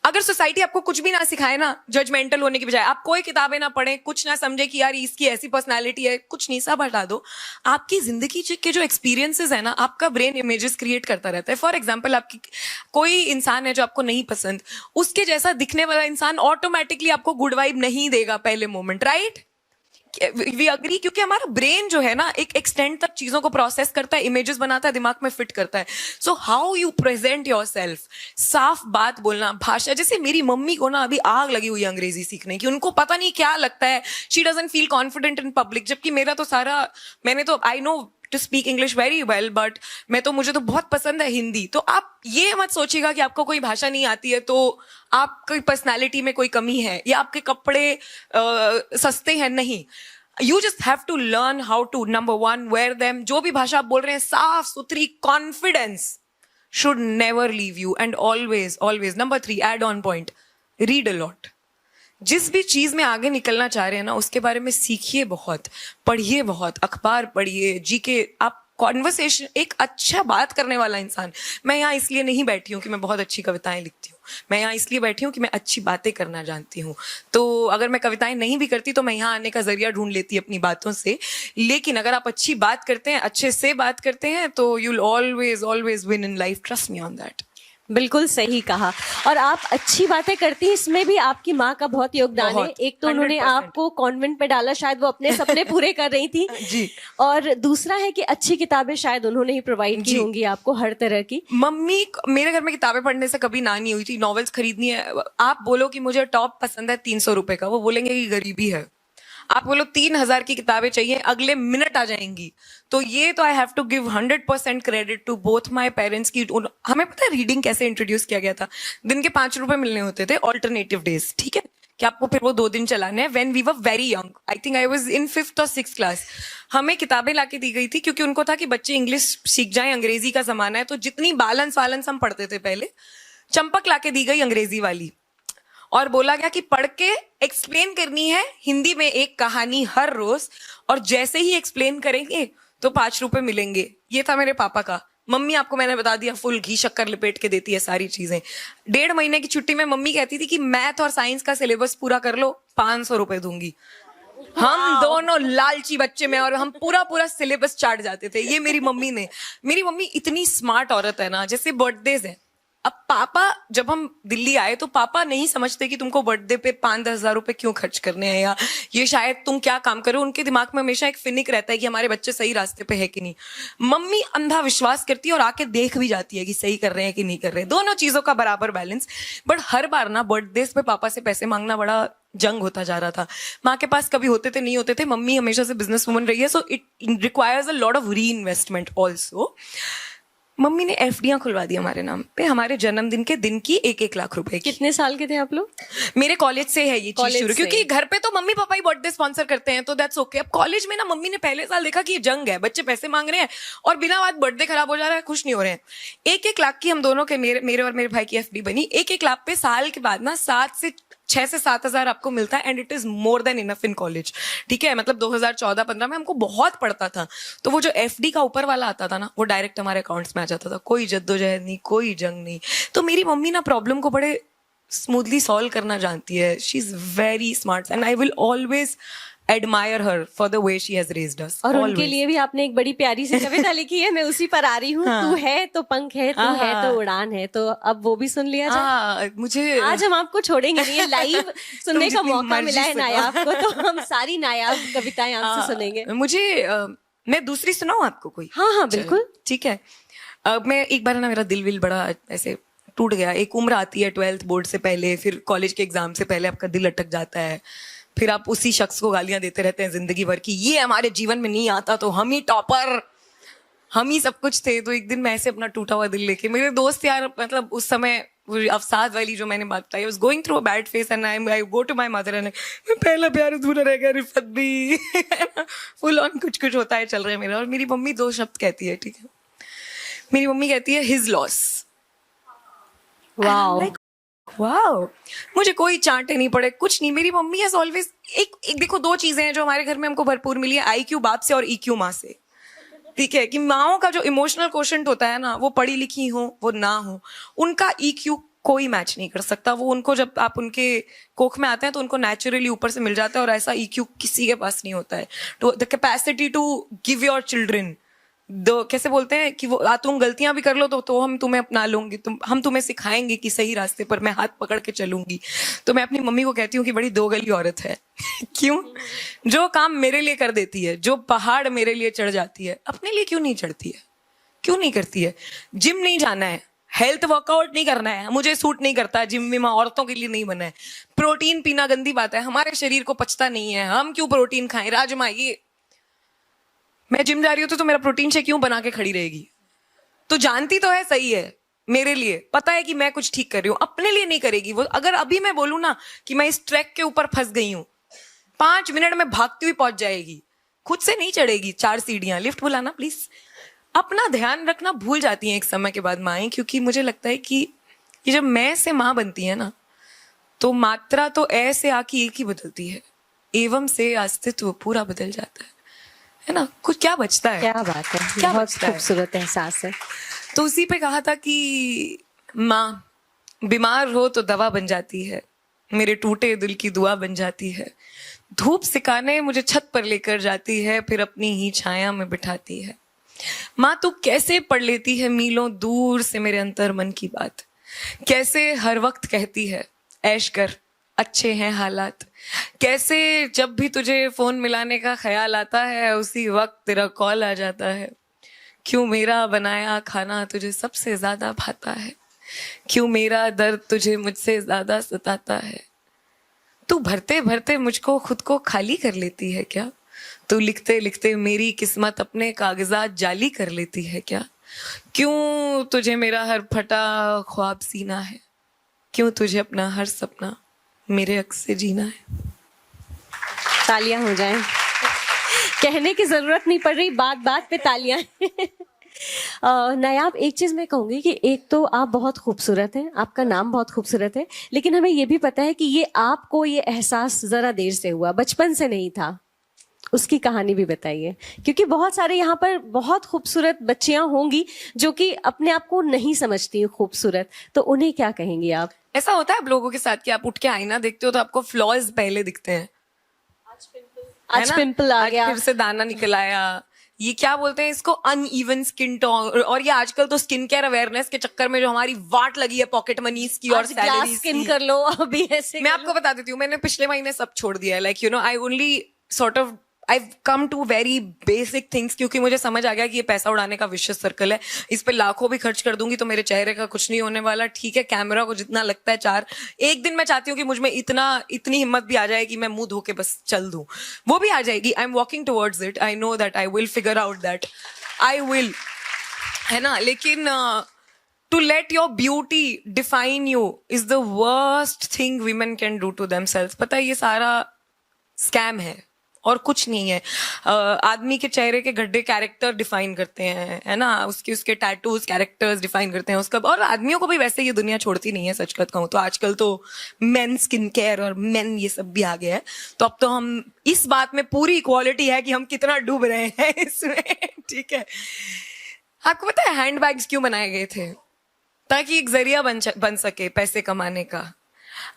अगर सोसाइटी आपको कुछ भी ना सिखाए ना, जजमेंटल होने की बजाय, आप कोई किताबें ना पढ़ें, कुछ ना समझे कि यार इसकी ऐसी पर्सनालिटी है, कुछ नहीं, सब हटा दो। आपकी जिंदगी के जो एक्सपीरियंसेस है ना, आपका ब्रेन इमेजेस क्रिएट करता रहता है। फॉर एग्जाम्पल, आपकी कोई इंसान है जो आपको नहीं पसंद, उसके जैसा दिखने वाला इंसान ऑटोमेटिकली आपको गुड वाइब नहीं देगा पहले मोमेंट, राइट? वी अग्री, क्योंकि हमारा ब्रेन जो है ना एक एक्सटेंड तक चीजों को प्रोसेस करता है, इमेजेस बनाता है, दिमाग में फिट करता है। So how you present your self, साफ बात बोलना, भाषा। जैसे मेरी मम्मी को ना अभी आग लगी हुई है अंग्रेजी सीखने की, उनको पता नहीं क्या लगता है, she doesn't feel confident in public, जबकि मेरा तो सारा, मैंने तो I know to speak English very well, but मुझे तो बहुत पसंद है हिंदी। तो आप ये मत सोचिएगा कि आपको कोई भाषा नहीं आती है तो आपकी पर्सनालिटी में कोई कमी है, या आपके कपड़े सस्ते हैं, नहीं। You just have to learn how to, number one, wear them. जो भी भाषा आप बोल रहे हैं, साफ सुथरी, confidence should never leave you, and always always. Number three, add on point, read a lot. जिस भी चीज में आगे निकलना चाह रहे हैं ना, उसके बारे में सीखिए बहुत, पढ़िए बहुत, अखबार पढ़िए, जीके, आप कॉन्वर्सेशन, एक अच्छा बात करने वाला इंसान। मैं यहाँ इसलिए नहीं बैठी हूँ कि मैं बहुत अच्छी कविताएं लिखती हूँ, मैं यहाँ इसलिए बैठी हूँ कि मैं अच्छी बातें करना जानती हूँ। तो अगर मैं कविताएं नहीं भी करती तो मैं यहाँ आने का जरिया ढूंढ लेती अपनी बातों से। लेकिन अगर आप अच्छी बात करते हैं, अच्छे से बात करते हैं, तो you will always always win in life, trust me on that. बिल्कुल सही कहा। और आप अच्छी बातें करती हैं, इसमें भी आपकी माँ का बहुत योगदान है। एक तो उन्होंने 100%। आपको कॉन्वेंट में डाला, शायद वो अपने सपने पूरे कर रही थी जी। और दूसरा है कि अच्छी किताबें शायद उन्होंने ही प्रोवाइड की होंगी आपको, हर तरह की। मम्मी, मेरे घर में किताबें पढ़ने से कभी ना नहीं हुई थी। नॉवेल्स खरीदनी है, आप बोलो कि मुझे टॉप पसंद है 300 रुपए का, वो बोलेंगे कि गरीबी है। आप बोलो 3000 की किताबें चाहिए, अगले मिनट आ जाएंगी। तो ये तो I have to give 100% credit to both my parents की। हमें पता है रीडिंग कैसे इंट्रोड्यूस किया गया था। दिन के 5 रुपए मिलने होते थे, ऑल्टरनेटिव डेज, ठीक है, कि आपको फिर वो 2 दिन चलाने हैं। When we were very young, I think I was in 5th और 6th क्लास, हमें किताबें लाके दी गई थी, क्योंकि उनको था कि बच्चे इंग्लिश सीख जाएं, अंग्रेजी का जमाना है। तो जितनी बालंस वालंस हम पढ़ते थे पहले, चंपक लाके दी गई अंग्रेजी वाली, और बोला गया कि पढ़ के एक्सप्लेन करनी है हिंदी में एक कहानी हर रोज, और जैसे ही एक्सप्लेन करेंगे तो 5 रुपए मिलेंगे। ये था मेरे पापा का। मम्मी, आपको मैंने बता दिया, फुल घी शक्कर लपेट के देती है सारी चीजें। 1.5 महीने की छुट्टी में मम्मी कहती थी कि मैथ और साइंस का सिलेबस पूरा कर लो, 500 रुपए दूंगी। हम दोनों लालची बच्चे में, और हम पूरा सिलेबस चाट जाते थे। ये मेरी मम्मी ने। मेरी मम्मी इतनी स्मार्ट औरत है ना। जैसे बर्थडेज है, अब पापा जब हम दिल्ली आए तो पापा नहीं समझते कि तुमको बर्थडे पे 5-10 हजार रुपए क्यों खर्च करने हैं, या ये शायद तुम क्या काम करो। उनके दिमाग में हमेशा एक फिनिक रहता है कि हमारे बच्चे सही रास्ते पे है कि नहीं। मम्मी अंधा विश्वास करती है और आके देख भी जाती है कि सही कर रहे हैं कि नहीं कर रहे हैं, दोनों चीजों का बराबर बैलेंस। बट हर बार ना बर्थडे पे पापा से पैसे मांगना बड़ा जंग होता जा रहा था। माँ के पास कभी होते थे, नहीं होते थे। मम्मी हमेशा से बिजनेस वुमन रही है, so it requires a lot of री इन्वेस्टमेंट ऑल्सो। मम्मी ने एफडियां खुलवा दी हमारे नाम पे, हमारे जन्मदिन के दिन की 1-1 लाख रुपए की। कितने साल के थे आप लोग? मेरे कॉलेज से है ये चीज कॉलेज शुरू, से। क्योंकि घर पे तो मम्मी पापा ही बर्थडे स्पॉन्सर करते हैं तो दैट्स ओके। अब कॉलेज में ना मम्मी ने पहले साल देखा कि ये जंग है, बच्चे पैसे मांग रहे हैं और बिना बात बर्थडे खराब हो जा रहा है, खुश नहीं हो रहे हैं। 1-1 लाख की हम दोनों के, मेरे और मेरे भाई की एफडी बनी। 1-1 लाख पे साल के बाद ना 6 से 7 हजार आपको मिलता है and it is more than enough in college. ठीक है, मतलब 2014-15 में हमको बहुत पड़ता था, तो वो जो एफडी का ऊपर वाला आता था ना, वो डायरेक्ट हमारे अकाउंट्स में आ जाता था। कोई जद्दोजहद नहीं, कोई जंग नहीं। तो मेरी मम्मी ना प्रॉब्लम को बड़े स्मूथली सॉल्व करना जानती है। She is very smart and I will always admire her for the way she has raised us. और उनके लिए भी आपने एक बड़ी प्यारी सी कविता लिखी है, मैं उसी पर आ रही हूँ। हाँ। तू है तो पंख है, तू है तो उड़ान है। तो अब वो भी सुन लिया जाए। मुझे आज हम आपको छोड़ेंगे नहीं, लाइव सुनने का जितनी मौका मर्जी मिला है सुनाओ। नायाब को, तो हम सारी नायाब कविताएं आपसे सुनेंगे। मुझे मैं दूसरी सुनाऊं आपको कोई? हाँ बिल्कुल। ठीक है। मैं एक बार ना मेरा दिल विल बड़ा ऐसे टूट गया। एक उम्र आती है 12th बोर्ड से पहले, फिर कॉलेज के एग्जाम से पहले आपका दिल अटक जाता है। फिर आप उसी शख्स को गालियां देते रहते हैं जिंदगी भर की, ये हमारे जीवन में नहीं आता तो हम ही टॉपर, हम ही सब कुछ थे। तो एक दिन मैं ऐसे अपना टूटा हुआ दिल लेके, मेरे दोस्त यार, मतलब उस समय वो अवसाद वाली जो मैंने बात बताई, I was going through a bad phase and I go to my mother and मैं पहला प्यार अधूरा रह गया रिफत भी फुल ऑन कुछ होता है चल रहा है मेरा। और मेरी मम्मी 2 शब्द कहती है, ठीक है, मेरी मम्मी कहती है हिज लॉस। वाओ, मुझे कोई चांटे नहीं पड़े, कुछ नहीं। मेरी मम्मी हैज ऑलवेज एक देखो 2 चीजें हैं जो हमारे घर में हमको भरपूर मिली है, आईक्यू बाप से और ईक्यू माँ से। ठीक है, कि माओ का जो इमोशनल क्वोशंट होता है ना, वो पढ़ी लिखी हो वो ना हो, उनका ईक्यू कोई मैच नहीं कर सकता। वो उनको जब आप उनके कोख में आते हैं तो उनको नेचुरली ऊपर से मिल जाता है, और ऐसा ईक्यू किसी के पास नहीं होता है। तो the capacity to give your children कैसे बोलते हैं कि वो तुम गलतियां भी कर लो तो हम तुम्हें अपना लूंगी, हम तुम्हें सिखाएंगे कि सही रास्ते पर मैं हाथ पकड़ के चलूंगी। तो मैं अपनी मम्मी को कहती हूँ कि बड़ी 2 गली औरत है क्यों? जो काम मेरे लिए कर देती है, जो पहाड़ मेरे लिए चढ़ जाती है, अपने लिए क्यों नहीं चढ़ती है? क्यों नहीं करती है? जिम नहीं जाना है, हेल्थ वर्कआउट नहीं करना है, मुझे सूट नहीं करता, जिम विम औरतों के लिए नहीं बना है। प्रोटीन पीना गंदी बात है, हमारे शरीर को पचता नहीं है, हम क्यों प्रोटीन खाएं? राजमा, ये मैं जिम जा रही हूँ तो मेरा प्रोटीन शेक क्यों बना के खड़ी रहेगी? तो जानती तो है सही है, मेरे लिए पता है कि मैं कुछ ठीक कर रही हूँ, अपने लिए नहीं करेगी वो। अगर अभी मैं बोलूँ ना कि मैं इस ट्रैक के ऊपर फंस गई हूँ, 5 मिनट में भागती हुई पहुंच जाएगी, खुद से नहीं चढ़ेगी 4 सीढ़ियां। लिफ्ट बुलाना प्लीज। अपना ध्यान रखना भूल जाती हैं एक समय के बाद माएं, क्योंकि मुझे लगता है कि ये जब मैं से माँ बनती है ना, तो मात्रा तो ऐसे आके एक ही बदलती है, एवं से अस्तित्व पूरा बदल जाता है ना। कुछ क्या बचता है? क्या बात है, क्या बहुत बचता है? खूबसूरत एहसास है। तो उसी पे कहा था कि माँ बीमार हो तो दवा बन जाती है, मेरे टूटे दिल की दुआ बन जाती है, धूप सिकाने मुझे छत पर लेकर जाती है, फिर अपनी ही छाया में बिठाती है। माँ तू कैसे पढ़ लेती है मीलों दूर से मेरे अंतर मन की बात, कैसे हर वक्त कहती है ऐश कर अच्छे हैं हालात, कैसे जब भी तुझे फोन मिलाने का ख्याल आता है उसी वक्त तेरा कॉल आ जाता है, क्यों मेरा बनाया खाना तुझे सबसे ज्यादा भाता है, क्यों मेरा दर्द तुझे मुझसे ज्यादा सताता है, तू भरते भरते मुझको खुद को खाली कर लेती है क्या, तू लिखते लिखते मेरी किस्मत अपने कागजात जाली कर लेती है क्या, क्यों तुझे मेरा हर फटा ख्वाब सीना है, क्यों तुझे अपना हर सपना मेरे अक्स से जीना है। तालियां हो जाएं, कहने की जरूरत नहीं पड़ रही, बात बात पे तालियां। नायाब, एक चीज मैं कहूंगी कि एक तो आप बहुत खूबसूरत हैं, आपका नाम बहुत खूबसूरत है, लेकिन हमें ये भी पता है कि ये आपको ये एहसास जरा देर से हुआ, बचपन से नहीं था। उसकी कहानी भी बताइए, क्योंकि बहुत सारे यहाँ पर बहुत खूबसूरत बच्चियां होंगी जो कि अपने आप को नहीं समझती खूबसूरत, तो उन्हें क्या कहेंगी आप? ऐसा होता है आप लोगों के साथ कि आप उठ के आईना देखते हो तो आपको फ्लॉज पहले दिखते हैं। आज पिंपल आ गया, फिर से दाना निकल आया, ये क्या बोलते हैं इसको, अनइवन स्किन टोन। और ये आजकल तो स्किन केयर अवेयरनेस के चक्कर में जो हमारी वाट लगी है पॉकेट मनीज की और सैलरीज स्किन की, कर लो अभी ऐसे। मैं आपको बता देती हूँ, मैंने पिछले महीने सब छोड़ दिया है। Like you know I only sort of I've come to very basic things, क्योंकि मुझे समझ आ गया कि ये पैसा उड़ाने का विशेष सर्कल है, इस पे लाखों भी खर्च कर दूंगी तो मेरे चेहरे का कुछ नहीं होने वाला। ठीक है, कैमरा को जितना लगता है 4, एक दिन मैं चाहती हूँ कि मुझ में इतनी हिम्मत भी आ जाए कि मैं मुंह धो के बस चल दूं, वो भी आ जाएगी। I am walking towards it, I know that I will figure out that I will. है ना, लेकिन to let your beauty define you is the worst thing women can do to themselves. पता है ये सारा स्कैम है और कुछ नहीं है. आदमी के चेहरे के गड्ढे कैरेक्टर डिफाइन करते हैं, है ना, उसके टैटूज कैरेक्टर्स डिफाइन करते हैं उसका. और आदमियों को भी वैसे ये दुनिया छोड़ती नहीं है, सच कहूँ तो. आजकल तो मेन स्किन केयर और मेन ये सब भी आ गया है. तो अब तो हम इस बात में पूरी इक्वालिटी है कि हम कितना डूब रहे हैं इसमें. ठीक है. आपको पता है हैंड बैग्स क्यों बनाए गए थे? ताकि एक जरिया बन सके पैसे कमाने का.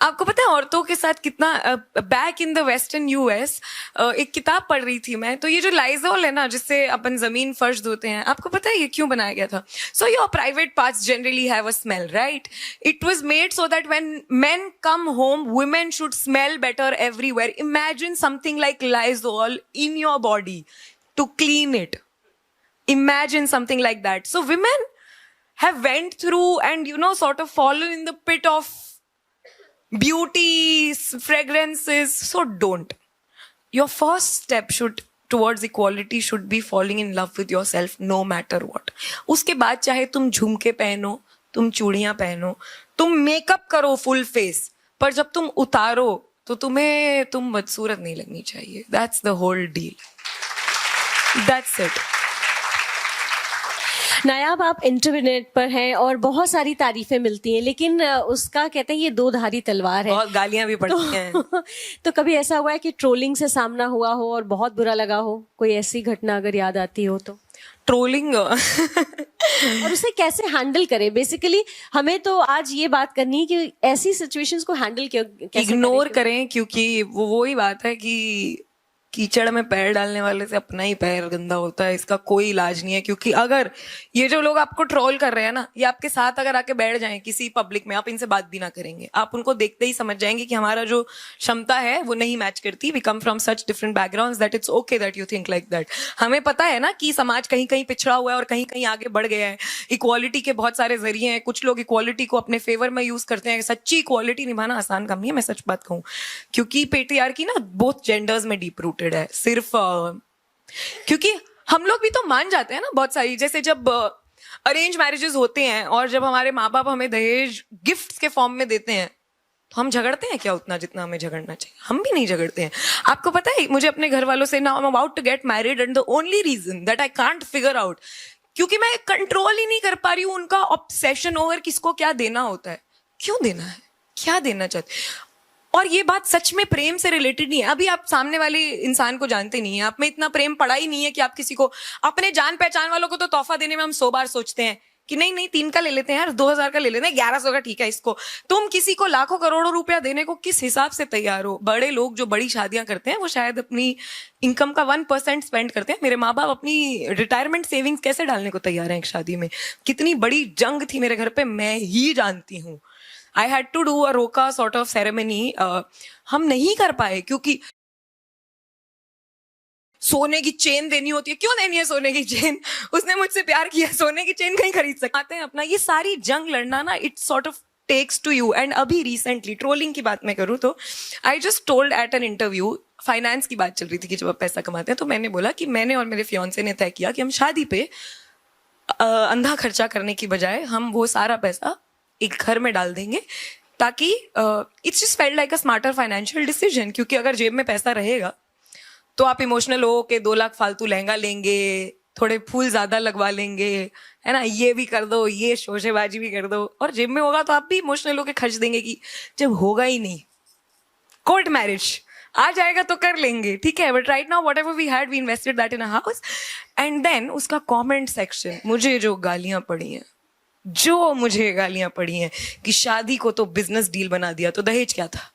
आपको पता है औरतों के साथ कितना, back in the western US एक किताब पढ़ रही थी मैं, तो ये जो लाइजोल है ना जिससे अपन जमीन फर्श धोते हैं, आपको पता है ये क्यों बनाया गया था? So your private parts generally have a smell, right? It was made so that when men come home, women should smell better everywhere. Imagine something like Lysol in your body to clean it. Imagine something like that. So women have went through and sort of fallen in the pit of beauty, fragrances. So don't. Your first step towards equality should be falling in love with yourself no matter what. उसके बाद चाहे तुम झुमके पहनो, तुम चूड़ियां पहनो, तुम मेकअप करो फुल फेस, पर जब तुम उतारो तो तुम बदसूरत नहीं लगनी चाहिए. That's the whole deal. That's it. नायाब, आप इंटरनेट पर हैं और बहुत सारी तारीफें मिलती हैं, लेकिन उसका कहते हैं ये दो धारी तलवार है. बहुत गालियां भी पड़ती हैं. तो कभी ऐसा हुआ है कि ट्रोलिंग से सामना हुआ हो और बहुत बुरा लगा हो? कोई ऐसी घटना अगर याद आती हो तो. ट्रोलिंग और उसे कैसे हैंडल करें? बेसिकली हमें तो आज ये बात करनी है कि ऐसी सिचुएशंस को हैंडल कैसे इग्नोर करें, क्योंकि वो ही बात है कि कीचड़ में पैर डालने वाले से अपना ही पैर गंदा होता है. इसका कोई इलाज नहीं है. क्योंकि अगर ये जो लोग आपको ट्रोल कर रहे हैं ना, ये आपके साथ अगर आके बैठ जाएं किसी पब्लिक में, आप इनसे बात भी ना करेंगे. आप उनको देखते ही समझ जाएंगे कि हमारा जो क्षमता है वो नहीं मैच करती. We come from such different backgrounds that it's okay that you think like that. हमें पता है ना कि समाज कहीं कहीं पिछड़ा हुआ है और कहीं कहीं आगे बढ़ गया है. इक्वालिटी के बहुत सारे जरिए हैं. कुछ लोग इक्वालिटी को अपने फेवर में यूज करते हैं. सच्ची इक्वालिटी निभाना आसान काम नहीं है, मैं सच बात कहूँ. क्योंकि पेट्रियार्की ना बोथ जेंडर्स में डीप रूटेड है. सिर्फ क्योंकि हम लोग भी तो मान जाते हैं ना बहुत सारी, जैसे जब अरेंज मैरिजेस होते हैं और जब हमारे माँ बाप हमें दहेज गिफ्ट्स के फॉर्म में देते हैं, तो हम झगड़ते हैं क्या उतना जितना हमें झगड़ना चाहिए? हम भी नहीं झगड़ते हैं. आपको पता है मुझे अपने घर वालों से, now I am about to get married and the only reason that I can't figure out, क्योंकि मैं कंट्रोल ही नहीं कर पा रही हूँ उनका ऑब्सेशन ओवर किसको क्या देना होता है. क्यों देना है, क्या देना चाहते. और ये बात सच में प्रेम से रिलेटेड नहीं है. अभी आप सामने वाले इंसान को जानते नहीं है, आप में इतना प्रेम पड़ा ही नहीं है कि आप किसी को, अपने जान पहचान वालों को तो तोहफा देने में हम 100 बार सोचते हैं कि नहीं 3 का ले लेते हैं यार, 2000 का ले लेते हैं, 1100 का ठीक है इसको. तुम किसी को लाखों करोड़ों रुपया देने को किस हिसाब से तैयार हो? बड़े लोग जो बड़ी शादियां करते हैं वो शायद अपनी इनकम का 1% स्पेंड करते हैं. मेरे माँ बाप अपनी रिटायरमेंट सेविंग्स कैसे डालने को तैयार हैं एक शादी में? कितनी बड़ी जंग थी मेरे घर पे, मैं ही जानती हूँ. I had to do a roka sort of ceremony. हम नहीं कर पाए क्योंकि सोने की चेन देनी होती है. क्यों देनी है सोने की चेन? उसने मुझसे प्यार किया, सोने की चेन कहीं खरीद सकते हैं अपना. ये सारी जंग लड़ना ना, it sort of takes to you. And अभी रिसेंटली ट्रोलिंग की बात मैं करूँ तो I just told at an interview, finance की बात चल रही थी कि जब आप पैसा कमाते हैं, तो मैंने बोला कि मैंने और मेरे फियांसे ने तय किया कि हम शादी पे अंधा खर्चा करने की बजाय हम वो सारा पैसा एक घर में डाल देंगे, ताकि it's just felt like a smarter financial decision. क्योंकि अगर जेब में पैसा रहेगा तो आप इमोशनल हो के 2 लाख फालतू लहंगा लेंगे, थोड़े फूल ज्यादा लगवा लेंगे, है ना, ये भी कर दो, ये शोशेबाजी भी कर दो. और जेब में होगा तो आप भी इमोशनल होके खर्च देंगे. कि जब होगा ही नहीं, कोर्ट मैरिज आ जाएगा तो कर लेंगे, ठीक है. But right now whatever we had, we invested that in a house. And then उसका कॉमेंट सेक्शन, मुझे जो गालियां पड़ी हैं कि शादी को तो बिजनेस डील बना दिया, तो दहेज क्या था?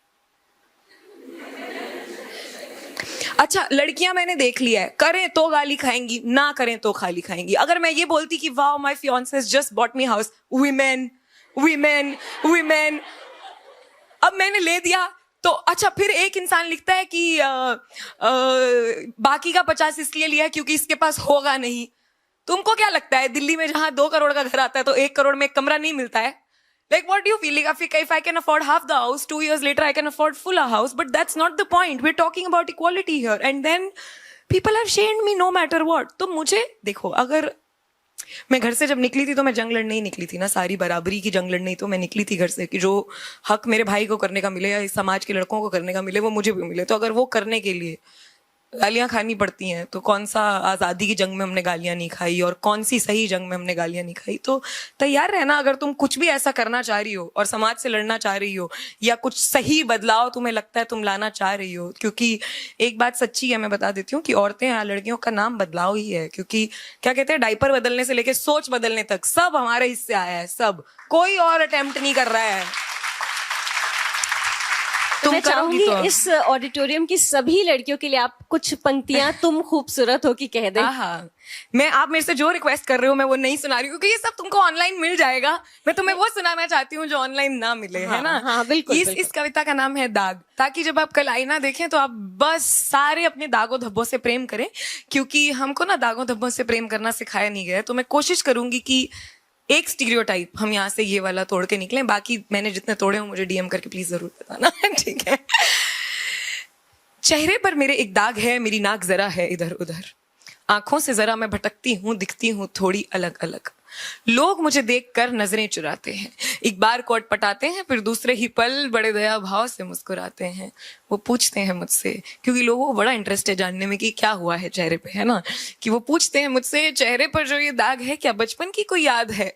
अच्छा, लड़कियां मैंने देख लिया है, करें तो गाली खाएंगी, ना करें तो खाली खाएंगी. अगर मैं ये बोलती कि wow my fiance has just bought me house, women, अब मैंने ले दिया तो अच्छा, फिर एक इंसान लिखता है कि बाकी का 50 इसलिए लिया क्योंकि इसके पास होगा नहीं. तुमको क्या लगता है दिल्ली में जहां 2 करोड़ का घर आता है तो 1 करोड़ में एक कमरा नहीं मिलता है? Like, what do you feel? Like, if I can afford half the house, 2 years later I can afford full a house. But that's not the point. We're talking about equality here. And then people have shamed me no matter what. तो मुझे देखो, अगर मैं घर से जब निकली थी तो मैं जंग लड़ने ही निकली थी ना, सारी बराबरी की जंग लड़ने ही तो मैं निकली थी घर से, कि जो हक मेरे भाई को करने का मिले या इस समाज के लड़कों को करने का मिले वो मुझे भी मिले। तो अगर वो करने के लिए गालियां खानी पड़ती हैं तो कौन सा आज़ादी की जंग में हमने गालियां नहीं खाई और कौन सी सही जंग में हमने गालियां नहीं खाई। तो तैयार रहना, अगर तुम कुछ भी ऐसा करना चाह रही हो और समाज से लड़ना चाह रही हो या कुछ सही बदलाव तुम्हें लगता है तुम लाना चाह रही हो, क्योंकि एक बात सच्ची है, मैं बता देती हूँ कि औरतें या लड़कियों का नाम बदलाव ही है। क्योंकि क्या कहते हैं, डायपर बदलने से लेके सोच बदलने तक सब हमारे हिस्से आया है, सब, कोई और अटेम्प्ट नहीं कर रहा है। तो मैं करोगी चाहूंगी तो इस ऑडिटोरियम की सभी लड़कियों के लिए आप कुछ पंक्तियां तुम खूबसूरत हो की कह दें। हाँ, मैं, आप मेरे से जो रिक्वेस्ट कर रहे हो मैं वो नहीं सुना रही हूँ, क्योंकि ये सब तुमको ऑनलाइन मिल जाएगा। मैं तुम्हें वो सुनाना चाहती हूँ जो ऑनलाइन ना मिले, है ना। हाँ, बिल्कुल, इस कविता का नाम है दाग, ताकि जब आप कल आईना देखें तो आप बस सारे अपने दागों धब्बों से प्रेम करें, क्योंकि हमको ना दागों धब्बों से प्रेम करना सिखाया नहीं गया है। तो मैं कोशिश करूंगी कि एक स्टीरियोटाइप हम यहाँ से ये वाला तोड़ के निकलें। बाकी मैंने जितने तोड़े हो मुझे डीएम करके प्लीज जरूर बताना, ठीक है। चेहरे पर मेरे एक दाग है, मेरी नाक जरा है इधर उधर, आंखों से जरा मैं भटकती हूँ, दिखती हूँ थोड़ी अलग अलग। लोग मुझे देखकर नजरें चुराते हैं, एक बार को अटपटाते हैं, फिर दूसरे ही पल बड़े दया भाव से मुस्कुराते हैं। वो पूछते हैं मुझसे, क्योंकि लोगों को बड़ा इंटरेस्ट है जानने में कि क्या हुआ है चेहरे पे, है ना, कि वो पूछते हैं मुझसे, चेहरे पर जो ये दाग है क्या बचपन की कोई याद है?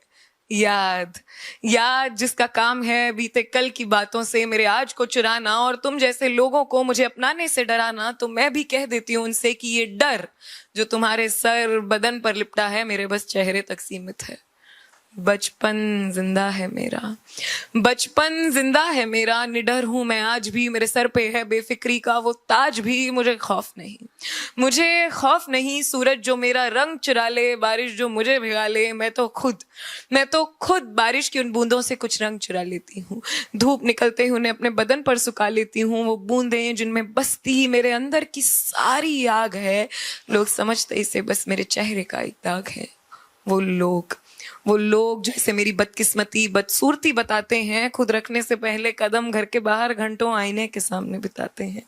याद, याद जिसका काम है बीते कल की बातों से मेरे आज को चुराना और तुम जैसे लोगों को मुझे अपनाने से डराना। तो मैं भी कह देती हूँ उनसे कि ये डर जो तुम्हारे सर बदन पर लिपटा है मेरे बस चेहरे तक सीमित है। बचपन जिंदा है मेरा, बचपन जिंदा है मेरा, निडर हूं मैं आज भी, मेरे सर पे है बेफिक्री का वो ताज भी, मुझे खौफ नहीं, मुझे खौफ नहीं। सूरज जो मेरा रंग चुरा ले, बारिश जो मुझे भिगा ले, मैं तो खुद बारिश की उन बूंदों से कुछ रंग चुरा लेती हूँ। धूप निकलते ही उन्हें अपने बदन पर सुखा लेती हूँ, वो बूंदें जिनमें बसती मेरे अंदर की सारी आग है। लोग समझते इसे बस मेरे चेहरे का एक दाग है। वो लोग जैसे मेरी बदकिस्मती बदसूरती बताते हैं, खुद रखने से पहले कदम घर के बाहर घंटों आईने के सामने बिताते हैं।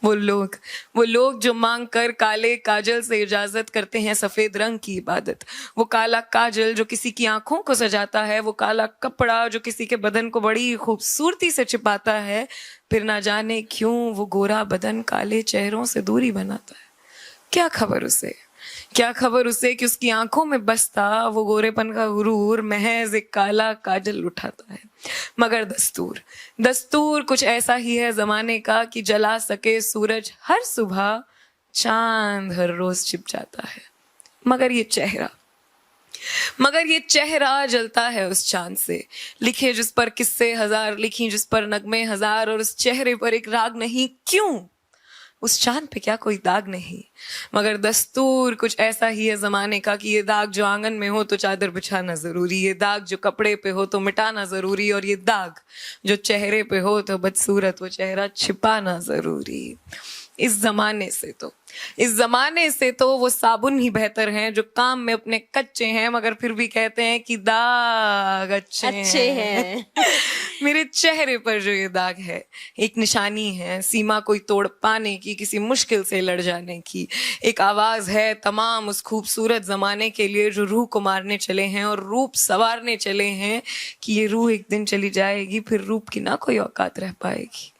वो लोग जो मांग कर काले काजल से इजाजत करते हैं सफेद रंग की इबादत। वो काला काजल जो किसी की आंखों को सजाता है, वो काला कपड़ा जो किसी के बदन को बड़ी खूबसूरती से छिपाता है, फिर ना जाने क्यों वो गोरा बदन काले चेहरों से दूरी बनाता है। क्या खबर उसे कि उसकी आंखों में बसता वो गोरेपन का गुरूर महज एक काला काजल उठाता है। मगर दस्तूर कुछ ऐसा ही है जमाने का कि जला सके सूरज हर सुबह, चांद हर रोज छिप जाता है। मगर ये चेहरा जलता है उस चांद से, लिखे जिस पर किस्से हजार, लिखी जिस पर नगमे हजार, और उस चेहरे पर एक राग नहीं। क्यों? उस चांद पे क्या कोई दाग नहीं? मगर दस्तूर कुछ ऐसा ही है जमाने का कि ये दाग जो आंगन में हो तो चादर बिछाना जरूरी, ये दाग जो कपड़े पे हो तो मिटाना जरूरी, और ये दाग जो चेहरे पे हो तो बदसूरत वो चेहरा छिपाना जरूरी। इस जमाने से तो वो साबुन ही बेहतर हैं जो काम में अपने कच्चे हैं, मगर फिर भी कहते हैं कि दाग अच्छे हैं। मेरे चेहरे पर जो ये दाग है एक निशानी है, सीमा कोई तोड़ पाने की, किसी मुश्किल से लड़ जाने की। एक आवाज है तमाम उस खूबसूरत जमाने के लिए जो रूह को मारने चले हैं और रूप संवारने चले हैं, कि ये रूह एक दिन चली जाएगी, फिर रूप की ना कोई औकात रह पाएगी।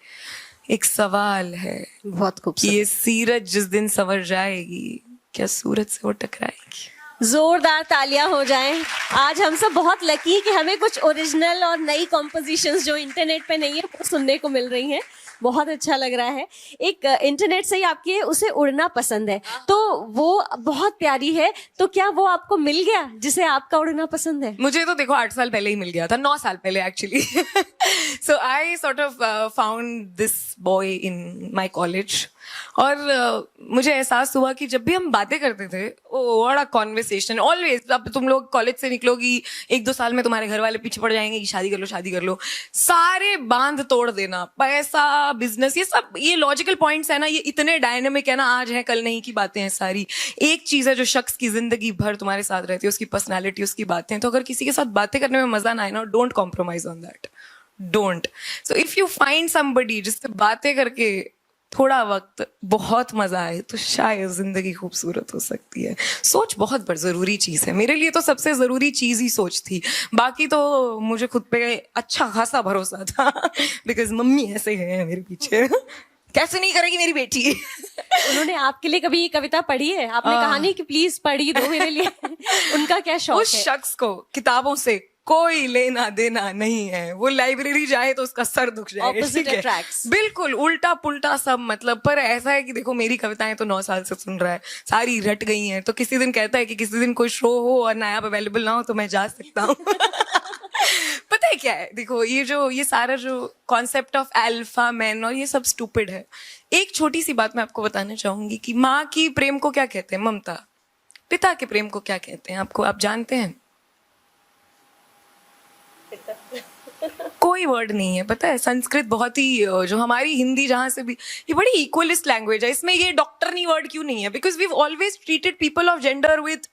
एक सवाल है बहुत खूबसूरत कि ये सीरत जिस दिन संवर जाएगी, क्या सूरज से वो टकराएगी? जोरदार तालियां हो जाएं। आज हम सब बहुत लकी कि हमें कुछ ओरिजिनल और नई कॉम्पोजिशंस जो इंटरनेट पे नहीं है वो सुनने को मिल रही हैं। बहुत अच्छा लग रहा है। एक इंटरनेट से ही आपके उसे उड़ना पसंद है, तो वो बहुत प्यारी है। तो क्या वो आपको मिल गया जिसे आपका उड़ना पसंद है? मुझे तो देखो 8 साल पहले ही मिल गया था, 9 साल पहले actually. So I sort of found this boy in my college, और मुझे एहसास हुआ कि जब भी हम बातें करते थे, बड़ा कॉन्वर्सेशन ऑलवेज। अब तुम लोग कॉलेज से निकलोगी, 1-2 साल में तुम्हारे घर वाले पीछे पड़ जाएंगे कि शादी कर लो, सारे बांध तोड़ देना, पैसा, बिजनेस, ये सब, ये लॉजिकल पॉइंट्स है ना, ये इतने डायनेमिक है ना, आज है कल नहीं की बातें हैं सारी। एक चीज है जो शख्स की जिंदगी भर तुम्हारे साथ रहती है, उसकी पर्सनैलिटी, उसकी बातें। तो अगर किसी के साथ बातें करने में मजा ना आए ना, don't compromise on that, don't. So if you find somebody जिससे बातें करके थोड़ा वक्त, बहुत मजा आए तो शायद जिंदगी खूबसूरत हो सकती है। सोच बहुत जरूरी चीज है। मेरे लिए तो सबसे जरूरी चीज ही सोच थी। बाकी तो मुझे खुद पे अच्छा खासा भरोसा था बिकॉज मम्मी ऐसे हैं मेरे पीछे। कैसे नहीं करेगी मेरी बेटी। उन्होंने आपके लिए कभी कविता पढ़ी है? आपने कहा नहीं कि प्लीज पढ़ी दो मेरे लिए? उनका क्या शौक उस है? शख्स को किताबों से कोई लेना देना नहीं है। वो लाइब्रेरी जाए तो उसका सर दुख जाएगा। Opposite ठीक है? attracts. बिल्कुल उल्टा पुल्टा सब, मतलब। पर ऐसा है कि देखो मेरी कविताएं तो 9 साल से सुन रहा है, सारी रट गई हैं। तो किसी दिन कहता है कि किसी दिन कोई शो हो और नायाब अवेलेबल ना हो तो मैं जा सकता हूँ। पता है क्या है, देखो ये सारा जो कॉन्सेप्ट ऑफ अल्फा मैन और ये सब स्टूपिड है। एक छोटी सी बात मैं आपको बताना चाहूंगी कि माँ की प्रेम को क्या कहते हैं? ममता। पिता के प्रेम को क्या कहते हैं? आप जानते हैं? कोई वर्ड नहीं है। पता है संस्कृत बहुत ही, जो हमारी हिंदी जहां से भी, ये बड़ी इक्वलिस्ट लैंग्वेज है। इसमें ये डॉक्टरनी वर्ड क्यों नहीं है? Because we always treated people of gender with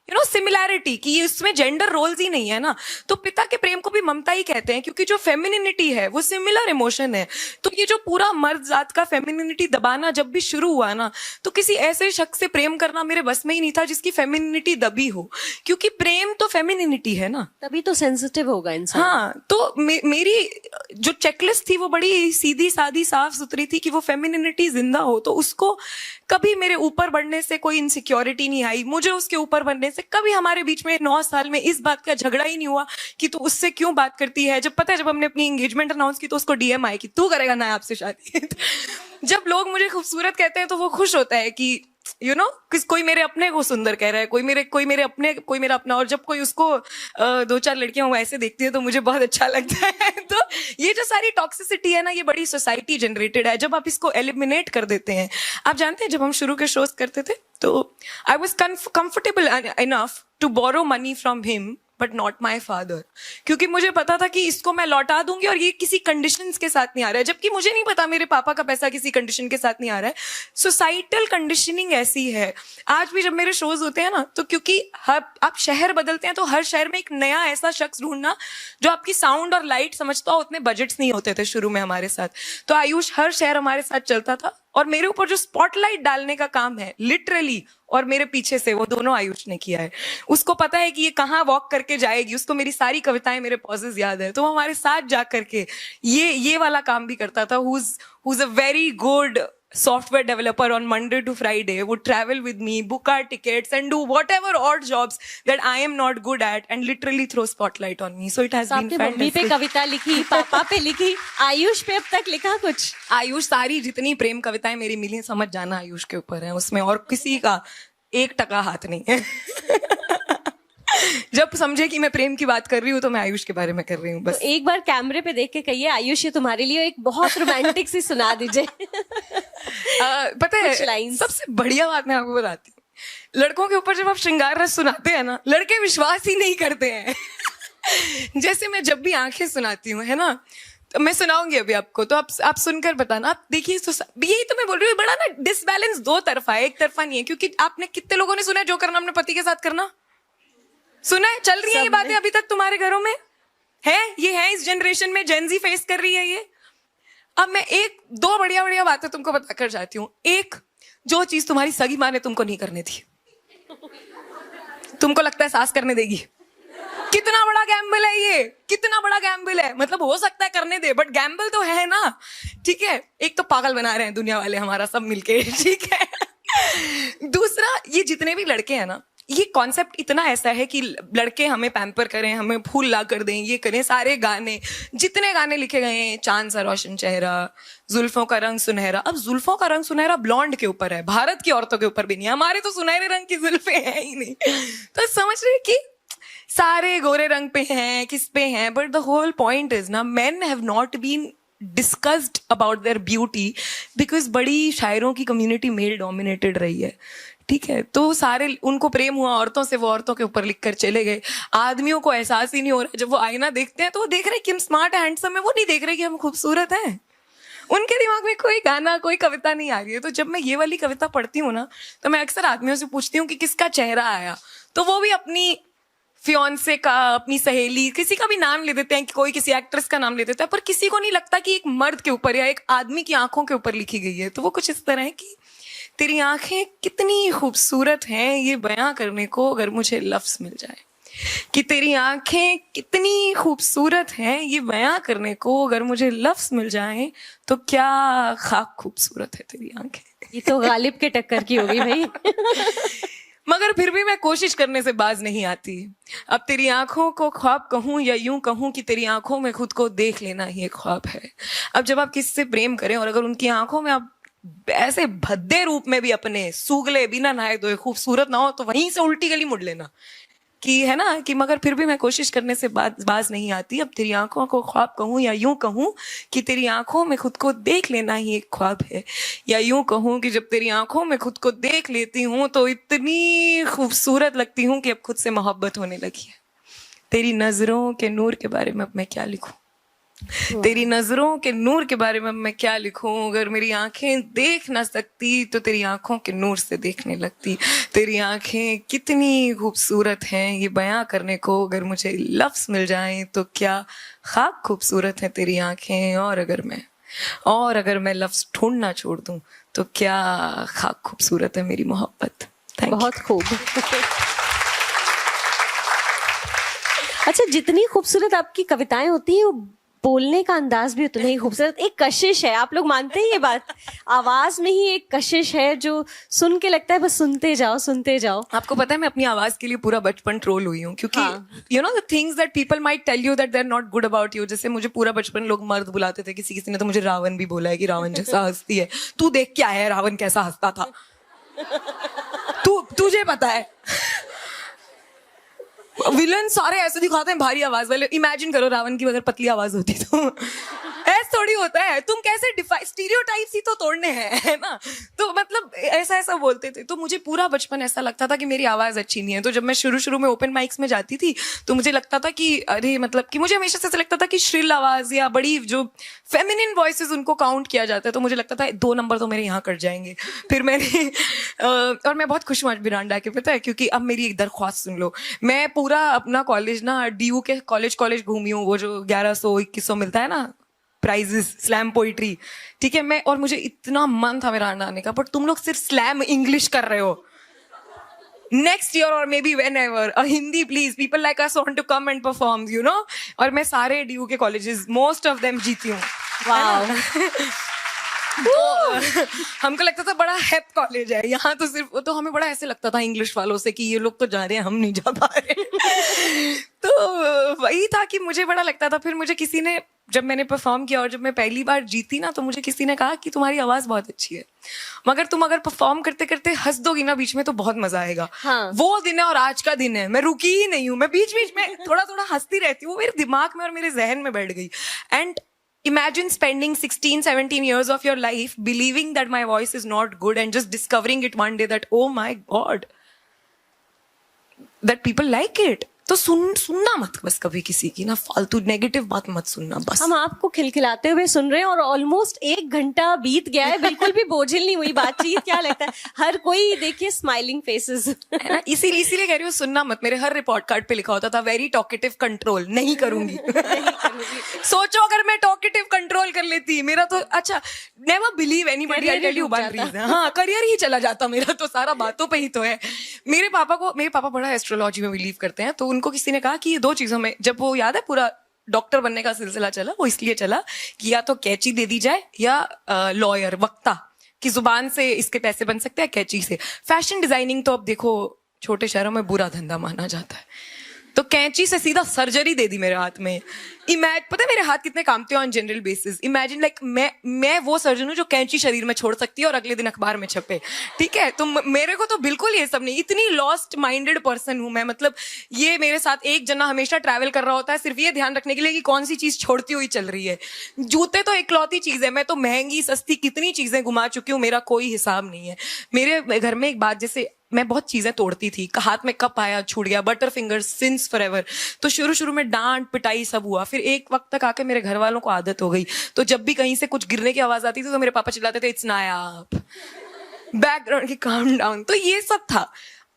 similarity, कि इसमें जेंडर रोल्स ही नहीं है ना। तो पिता के प्रेम को भी ममता ही कहते हैं, क्योंकि जो फेमिनिनिटी है वो सिमिलर इमोशन है। तो ये जो पूरा मर्द जात का फेमिनिनिटी दबाना जब भी शुरू हुआ ना, तो किसी ऐसे शख्स से प्रेम करना मेरे बस में ही नहीं था जिसकी फेमिनिनिटी दबी हो, क्योंकि प्रेम तो फेमिनिनिटी है ना। तभी तो सेंसिटिव होगा इंसान। हाँ, तो मेरी जो चेकलिस्ट थी वो बड़ी सीधी सादी साफ सुथरी थी कि वो फेमिनिनिटी जिंदा हो। तो उसको कभी मेरे ऊपर बढ़ने से कोई इनसिक्योरिटी नहीं आई, मुझे उसके ऊपर बढ़ने से कभी हमारे बीच में 9 साल में इस बात का झगड़ा ही नहीं हुआ कि तू उससे क्यों बात करती है। जब पता है जब हमने अपनी एंगेजमेंट अनाउंस की तो उसको डीएम आए कि तू करेगा ना आपसे शादी। जब लोग मुझे खूबसूरत कहते हैं तो वो खुश होता है कि कोई मेरे अपने को सुंदर कह रहा है, कोई मेरा अपना। और जब कोई उसको 2-4 लड़कियां वो ऐसे देखती है तो मुझे बहुत अच्छा लगता है। तो ये जो सारी टॉक्सिसिटी है ना, ये बड़ी सोसाइटी जनरेटेड है। जब आप इसको एलिमिनेट कर देते हैं, आप जानते हैं जब हम शुरू के शोज करते थे तो I was comfortable enough to borrow money from him but not my father, क्योंकि मुझे पता था कि इसको मैं लौटा दूंगी और ये किसी कंडीशंस के साथ नहीं आ रहा है। जबकि मुझे नहीं पता मेरे पापा का पैसा किसी कंडीशन के साथ नहीं आ रहा है। सोसाइटल कंडीशनिंग ऐसी है। आज भी जब मेरे शोज होते हैं ना, तो क्योंकि आप शहर बदलते हैं तो हर शहर में एक नया ऐसा शख्स ढूंढना जो आपकी साउंड और लाइट समझता हो। उतने बजट्स नहीं होते थे शुरू में हमारे साथ, तो आयुष हर शहर हमारे साथ चलता था। और मेरे ऊपर जो स्पॉटलाइट डालने का काम है लिटरली और मेरे पीछे से, वो दोनों आयुष ने किया है। उसको पता है कि ये कहाँ वॉक करके जाएगी, उसको मेरी सारी कविताएं, मेरे पॉजेस याद है। तो वो हमारे साथ जा करके ये वाला काम भी करता था। who's a very good software developer on Monday to Friday, would travel with me, book our tickets and do whatever odd jobs that I am not good at and literally throw spotlight on me. So it has been आपने mummy पे fantastic. कविता लिखी, पापा पे लिखी, आयुष पे अब तक लिखा कुछ? आयुष सारी जितनी प्रेम कविताएं मेरी मिली, समझ जाना आयुष के ऊपर है। उसमें और किसी का 1% हाथ नहीं है। जब समझे कि मैं प्रेम की बात कर रही हूँ तो मैं आयुष के बारे में कर रही हूँ बस। तो एक बार कैमरे पे देख के कहिए आयुष, ये तुम्हारे लिए एक बहुत रोमांटिक सी सुना दीजिए। पता कुछ है lines. सबसे बढ़िया बात मैं आपको बताती हूँ, लड़कों के ऊपर जब आप श्रृंगार रस सुनाते हैं ना, लड़के विश्वास ही नहीं करते हैं। जैसे मैं जब भी आंखें सुनाती हूँ, है ना, तो मैं सुनाऊंगी अभी आपको, तो आप सुनकर बताना। आप देखिए, यही तो मैं बोल रही हूँ, बड़ा ना डिसबैलेंस 2 तरफा है, एक तरफा नहीं है। क्योंकि आपने कितने लोगों ने सुना है जो करना अपने पति के साथ करना? सुना है? चल रही है ये बातें अभी तक तुम्हारे घरों में? ये है इस जनरेशन में, जेनजी फेस कर रही है ये। अब मैं 1-2 बढ़िया बातें तुमको बताकर जाती हूँ। एक, जो चीज तुम्हारी सगी माँ ने तुमको नहीं करने दी, तुमको लगता है सास करने देगी? कितना बड़ा गैम्बल है ये, कितना बड़ा गैम्बल है। मतलब हो सकता है करने दे, बट गैम्बल तो है ना। ठीक है, एक तो पागल बना रहे हैं दुनिया वाले हमारा सब मिलके। ठीक है। दूसरा, ये जितने भी लड़के हैं ना, ये कॉन्सेप्ट इतना ऐसा है कि लड़के हमें पैम्पर करें, हमें फूल ला कर दें, ये करें। सारे गाने, जितने गाने लिखे गए हैं, चांद सा रोशन चेहरा, जुल्फों का रंग सुनहरा। अब जुल्फों का रंग सुनहरा ब्लॉन्ड के ऊपर है, भारत की औरतों के ऊपर भी नहीं है। हमारे तो सुनहरे रंग की जुल्फे हैं ही नहीं। तो समझ रहे कि सारे गोरे रंग पे हैं, किस पे हैं। But the whole point is ना, men have not been discussed about their beauty because बड़ी शायरों की कम्युनिटी मेल डोमिनेटेड रही है। ठीक है, तो सारे उनको प्रेम हुआ औरतों से, वो औरतों के ऊपर लिख कर चले गए। आदमियों को एहसास ही नहीं हो रहा, जब वो आईना देखते हैं तो वो देख रहे हैं कि हम स्मार्ट हैंडसम है, वो नहीं देख रहे कि हम खूबसूरत हैं। उनके दिमाग में कोई गाना, कोई कविता नहीं आ रही है। तो जब मैं ये वाली कविता पढ़ती हूँ ना, तो मैं अक्सर आदमियों से पूछती हूँ कि किसका चेहरा आया, तो वो भी अपनी फियांसे का, अपनी सहेली, किसी का भी नाम ले देते हैं, कि कोई किसी एक्ट्रेस का नाम ले देता है, पर किसी को नहीं लगता कि एक मर्द के ऊपर या एक आदमी की आंखों के ऊपर लिखी गई है। तो वो कुछ इस तरह है कि तेरी आंखें कितनी खूबसूरत हैं, ये बयां करने को अगर मुझे लफ्ज मिल जाए, कि तेरी आंखें कितनी खूबसूरत हैं, ये बयां करने को अगर मुझे लफ्ज मिल जाए, तो क्या खाक खूबसूरत है तेरी आंखें। ये तो गालिब के टक्कर की होगी भाई। मगर फिर भी मैं कोशिश करने से बाज नहीं आती। अब तेरी आंखों को ख्वाब कहूं या यूं कहूं कि तेरी आंखों में खुद को देख लेना ही एक ख्वाब है। अब जब आप किसी से प्रेम करें और अगर उनकी आंखों में आप ऐसे भद्दे रूप में भी अपने सूगले बिना नहाए धोए खूबसूरत ना हो, तो वहीं से उल्टी गली मुड़ लेना, कि है ना, कि मगर फिर भी मैं कोशिश करने से बाज नहीं आती। अब तेरी आंखों को ख्वाब कहूं या यूं कहूं कि तेरी आंखों में खुद को देख लेना ही एक ख्वाब है, या यूं कहूं कि जब तेरी आंखों में खुद को देख लेती हूं तो इतनी खूबसूरत लगती हूं कि अब खुद से मोहब्बत होने लगी है। तेरी नजरों के नूर के बारे में अब मैं क्या लिखूं, तेरी नजरों के नूर के बारे में मैं क्या लिखूं। अगर मेरी आंखें देख ना सकती तो तेरी आंखों के नूर से देखने लगती। तेरी आंखें कितनी खूबसूरत हैं, ये बयां करने को अगर मुझे लफ्ज मिल जाएं, तो क्या खाक खूबसूरत है तेरी आंखें। और अगर मैं लफ्ज ढूंढना छोड़ दूं, तो क्या खाक खूबसूरत है मेरी मोहब्बत। बहुत खूब। अच्छा, जितनी खूबसूरत आपकी कविताएं होती हैं, वो बोलने का अंदाज भी उतना ही खूबसूरत। एक कशिश है, आप लोग मानते हैं ये बात? आवाज में ही एक कशिश है जो सुन के लगता है बस सुनते जाओ सुनते जाओ। आपको पता है मैं अपनी आवाज के लिए पूरा बचपन ट्रोल हुई हूँ, क्योंकि you know the things that people might tell you that they are not good about you. जैसे मुझे पूरा बचपन लोग मर्द बुलाते थे, किसी किसी ने तो मुझे रावण भी बोला है कि रावण जैसा हंसती है। तू देख क्या है रावण कैसा हंसता था, तुझे पता है। विलन सारे ऐसे दिखाते हैं भारी आवाज वाले। इमेजिन करो रावण की अगर पतली आवाज होती तो ऐसा थोड़ी होता है। तुम कैसे स्टीरियोटाइप्स ही तो तोड़ने हैं, है ना। तो मतलब ऐसा बोलते थे। तो मुझे पूरा बचपन ऐसा लगता था कि मेरी आवाज अच्छी नहीं है। तो जब मैं शुरू में ओपन माइक्स में जाती थी तो मुझे लगता था कि अरे मतलब कि मुझे हमेशा से ऐसा लगता था कि श्रिल आवाज या बड़ी जो फेमिनिन वॉइसेस उनको काउंट किया जाता है। तो मुझे लगता था 2 नंबर तो मेरे यहाँ कट जाएंगे। फिर मैंने और मैं बहुत खुश हूँ आज बिरांडा के, पता है, क्योंकि अब मेरी एक दरख्वास्त सुन लो। मैं पूरा अपना कॉलेज ना DU के कॉलेज घूमी हूँ, वो जो 1100-2100 मिलता है ना प्राइजेस, स्लैम पोइट्री, ठीक है। मैं और मुझे इतना मन था मेरा आने का, बट तुम लोग सिर्फ स्लैम इंग्लिश कर रहे हो। नेक्स्ट ईयर और maybe whenever a Hindi please, people like us want to come and perform, you know. और मैं सारे DU के कॉलेजेस मोस्ट ऑफ देम जीती हूँ। तो हमको लगता था बड़ा हैप कॉलेज है यहाँ, तो सिर्फ तो हमें बड़ा ऐसे लगता था इंग्लिश वालों से कि ये लोग तो जा रहे हैं, हम नहीं जा पा रहे। तो वही था कि मुझे बड़ा लगता था। फिर मुझे किसी ने, जब मैंने परफॉर्म किया और जब मैं पहली बार जीती ना, तो मुझे किसी ने कहा कि तुम्हारी आवाज बहुत अच्छी है, मगर तुम अगर परफॉर्म करते करते हंस दोगी ना बीच में तो बहुत मजा आएगा। हाँ। वो दिन है और आज का दिन है, मैं रुकी ही नहीं हूँ। मैं बीच बीच में थोड़ा हंसती रहती हूँ, वो मेरे दिमाग में और मेरे जहन में बैठ गई। And imagine spending 16-17 years of your life believing that my voice is not good and just discovering it one day that oh my god that people like it. तो सुनना मत बस कभी किसी की ना फालतू नेगेटिव बात मत सुनना बस। हम आपको खिलखिलाते हुए सुन रहे हैं और ऑलमोस्ट 1 घंटा बीत गया है, बिल्कुल भी बोझिल नहीं हुई बातचीत। क्या लगता है हर कोई देखिए स्माइलिंग फेसेस है ना, इसीलिए कह रही हूँ सुनना मत। मेरे हर रिपोर्ट कार्ड पे लिखा होता था वेरी टॉकेटिव कंट्रोल, नहीं करूंगी। सोचो अगर मैं टॉकेटिव कंट्रोल कर लेती, मेरा तो अच्छा never believe anybody, I tell you one reason, हाँ करियर ही चला जाता मेरा तो, सारा बातों पे ही तो है। मेरे पापा बड़ा एस्ट्रोलॉजी में बिलीव करते हैं। तो उनको किसी ने कहा कि ये 2 चीजों में, जब वो याद है पूरा डॉक्टर बनने का सिलसिला चला, वो इसलिए चला कि या तो कैची दे दी जाए या लॉयर वक्ता की जुबान से इसके पैसे बन सकते हैं, कैची से। फैशन डिजाइनिंग तो अब देखो छोटे शहरों में बुरा धंधा माना जाता है, तो कैंची से सीधा सर्जरी दे दी मेरे हाथ में। पता है मेरे हाथ कितने कामते हैं on general basis. Imagine like मैं वो सर्जन हूँ जो कैंची शरीर में छोड़ सकती है और अगले दिन अखबार में छपे, ठीक है। तो मेरे को तो बिल्कुल ये सब नहीं, इतनी लॉस्ट माइंडेड पर्सन हूँ मैं। मतलब ये मेरे साथ एक जना हमेशा ट्रैवल कर रहा होता है सिर्फ ये ध्यान रखने के लिए कि कौन सी चीज छोड़ती हुई चल रही है। जूते तो इकलौती चीज है, मैं तो महंगी सस्ती कितनी चीजें घुमा चुकी हूँ, मेरा कोई हिसाब नहीं है। मेरे घर में एक बात, जैसे मैं बहुत चीजें तोड़ती थी, हाथ में कप आया छूट गया, बटर फिंगर सिंस फॉरएवर। तो शुरू में डांट पिटाई सब हुआ, फिर एक वक्त तक आके मेरे घर वालों को आदत हो गई। तो जब भी कहीं से कुछ गिरने की आवाज आती थी तो मेरे पापा चिल्लाते थे इट्स नायाब, बैकग्राउंड की काम डाउन। तो ये सब था।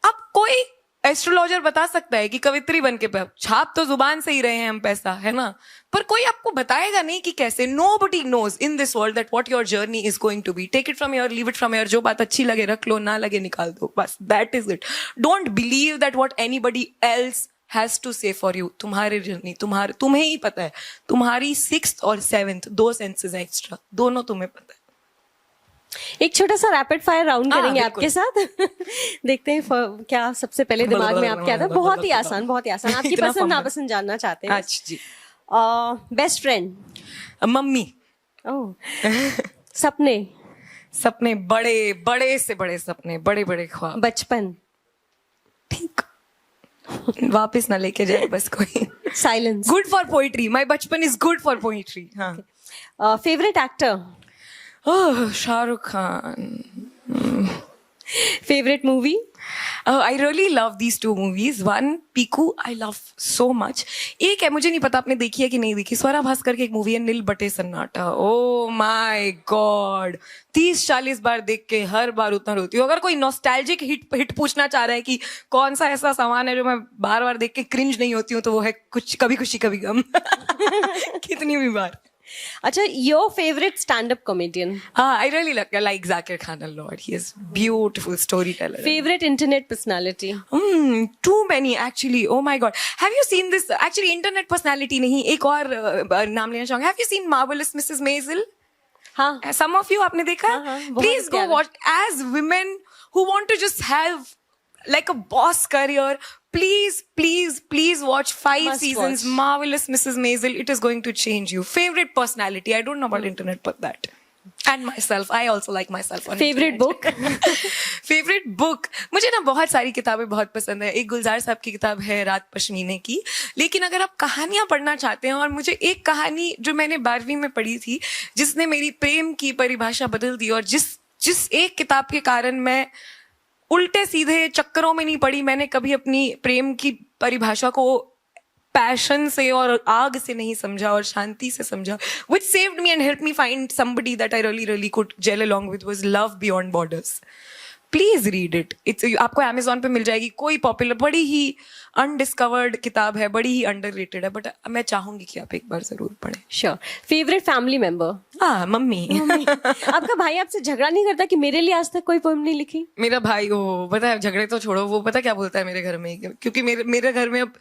अब कोई एस्ट्रोलॉजर बता सकता है कि कवित्री बन के छाप तो जुबान से ही रहे हैं हम पैसा, है ना, पर कोई आपको बताएगा नहीं कि कैसे. Nobody knows in this world that what your journey is going to be. Take it from here, leave it from here. जो बात अच्छी लगे रख लो, ना लगे निकाल दो, बस. That is it. Don't believe that what anybody else has to say for you. तुम्हारी जर्नी तुम्हें ही पता है. तुम्हारी 6th और 7th 2 सेंसेस है एक्स्ट्रा, दोनों तुम्हें पता है. एक छोटा सा रैपिड फायर राउंड हाँ, करेंगे बिल्कुल. आपके साथ. देखते हैं क्या सबसे पहले दिमाग में आपके आता है. बहुत ही आसान, बहुत ही आसान. आपकी इतना पसंद fun. नापसंद जानना चाहते हैं. अच्छा जी. Best friend. मम्मी. सपने. सपने बड़े से बड़े सपने, बड़े ख्वाब. बचपन. ठीक, वापस ना लेके जाए बस कोई. Silence. Good for poetry. My बचपन इज गुड फॉर पोइट्री. हाँ. Favourite actor. Shahrukh Khan. Favourite movie. I really love these 2 movies. One, Piku, I love so much. एक है, मुझे नहीं पता आपने देखी है कि नहीं देखी, स्वरा भास्कर की एक मूवी है नील बटे सन्नाटा. ओ माय गॉड, 30-40 बार देख के हर बार उतना रोती हूँ. अगर कोई नॉस्टैल्जिक हिट पूछना चाह रहा है कि कौन सा ऐसा सामान है जो मैं बार बार देख के क्रिंज नहीं होती हूँ, तो वो है कुछ कभी खुशी कभी गम. कितनी भी बार. अच्छा, your favourite stand up comedian. I really like Zakir Khan a lot. He is beautiful storyteller. Favourite internet personality. Too many actually. Oh my god. Have you seen this? Actually, internet personality नहीं, एक और नाम लेना चाहूँगा. Have you seen Marvelous Mrs. Maisel? हाँ. Some of you आपने देखा? हाँ, बहुत Please go प्यारा. watch. As women who want to just have like a boss career, please watch 5 Must seasons. watch. Marvelous Mrs. Maisel. It is going to change you. Favorite personality. I don't know about internet, but that. And myself. I also like myself on favourite internet. Book. Favourite book, मुझे ना बहुत सारी किताबें बहुत पसंद है. एक गुलजार साहब की किताब है रात पश्मीने की. लेकिन अगर आप कहानियां पढ़ना चाहते हैं, और मुझे एक कहानी जो मैंने 12वीं में पढ़ी थी जिसने मेरी प्रेम की परिभाषा बदल दी, और जिस एक किताब के कारण मैं उल्टे सीधे चक्करों में नहीं पड़ी, मैंने कभी अपनी प्रेम की परिभाषा को पैशन से और आग से नहीं समझा और शांति से समझा, which saved me and helped me find somebody that I really could gel along with, was Love Beyond Borders. Please read it. आपको Amazon पे मिल जाएगी. कोई पॉपुलर, बड़ी ही अनडिस्कवर्ड किताब है, बड़ी ही अंडररेटेड है, बट मैं चाहूंगी कि आप एक बार जरूर पढ़ें. श्योर. Favourite family member. हाँ, मम्मी. आपका भाई आपसे झगड़ा नहीं करता कि मेरे लिए आज तक कोई पोएम नहीं लिखी? मेरा भाई, वो पता है, झगड़े तो छोड़ो, वो पता क्या बोलता है मेरे घर में, क्योंकि मेरे घर में अब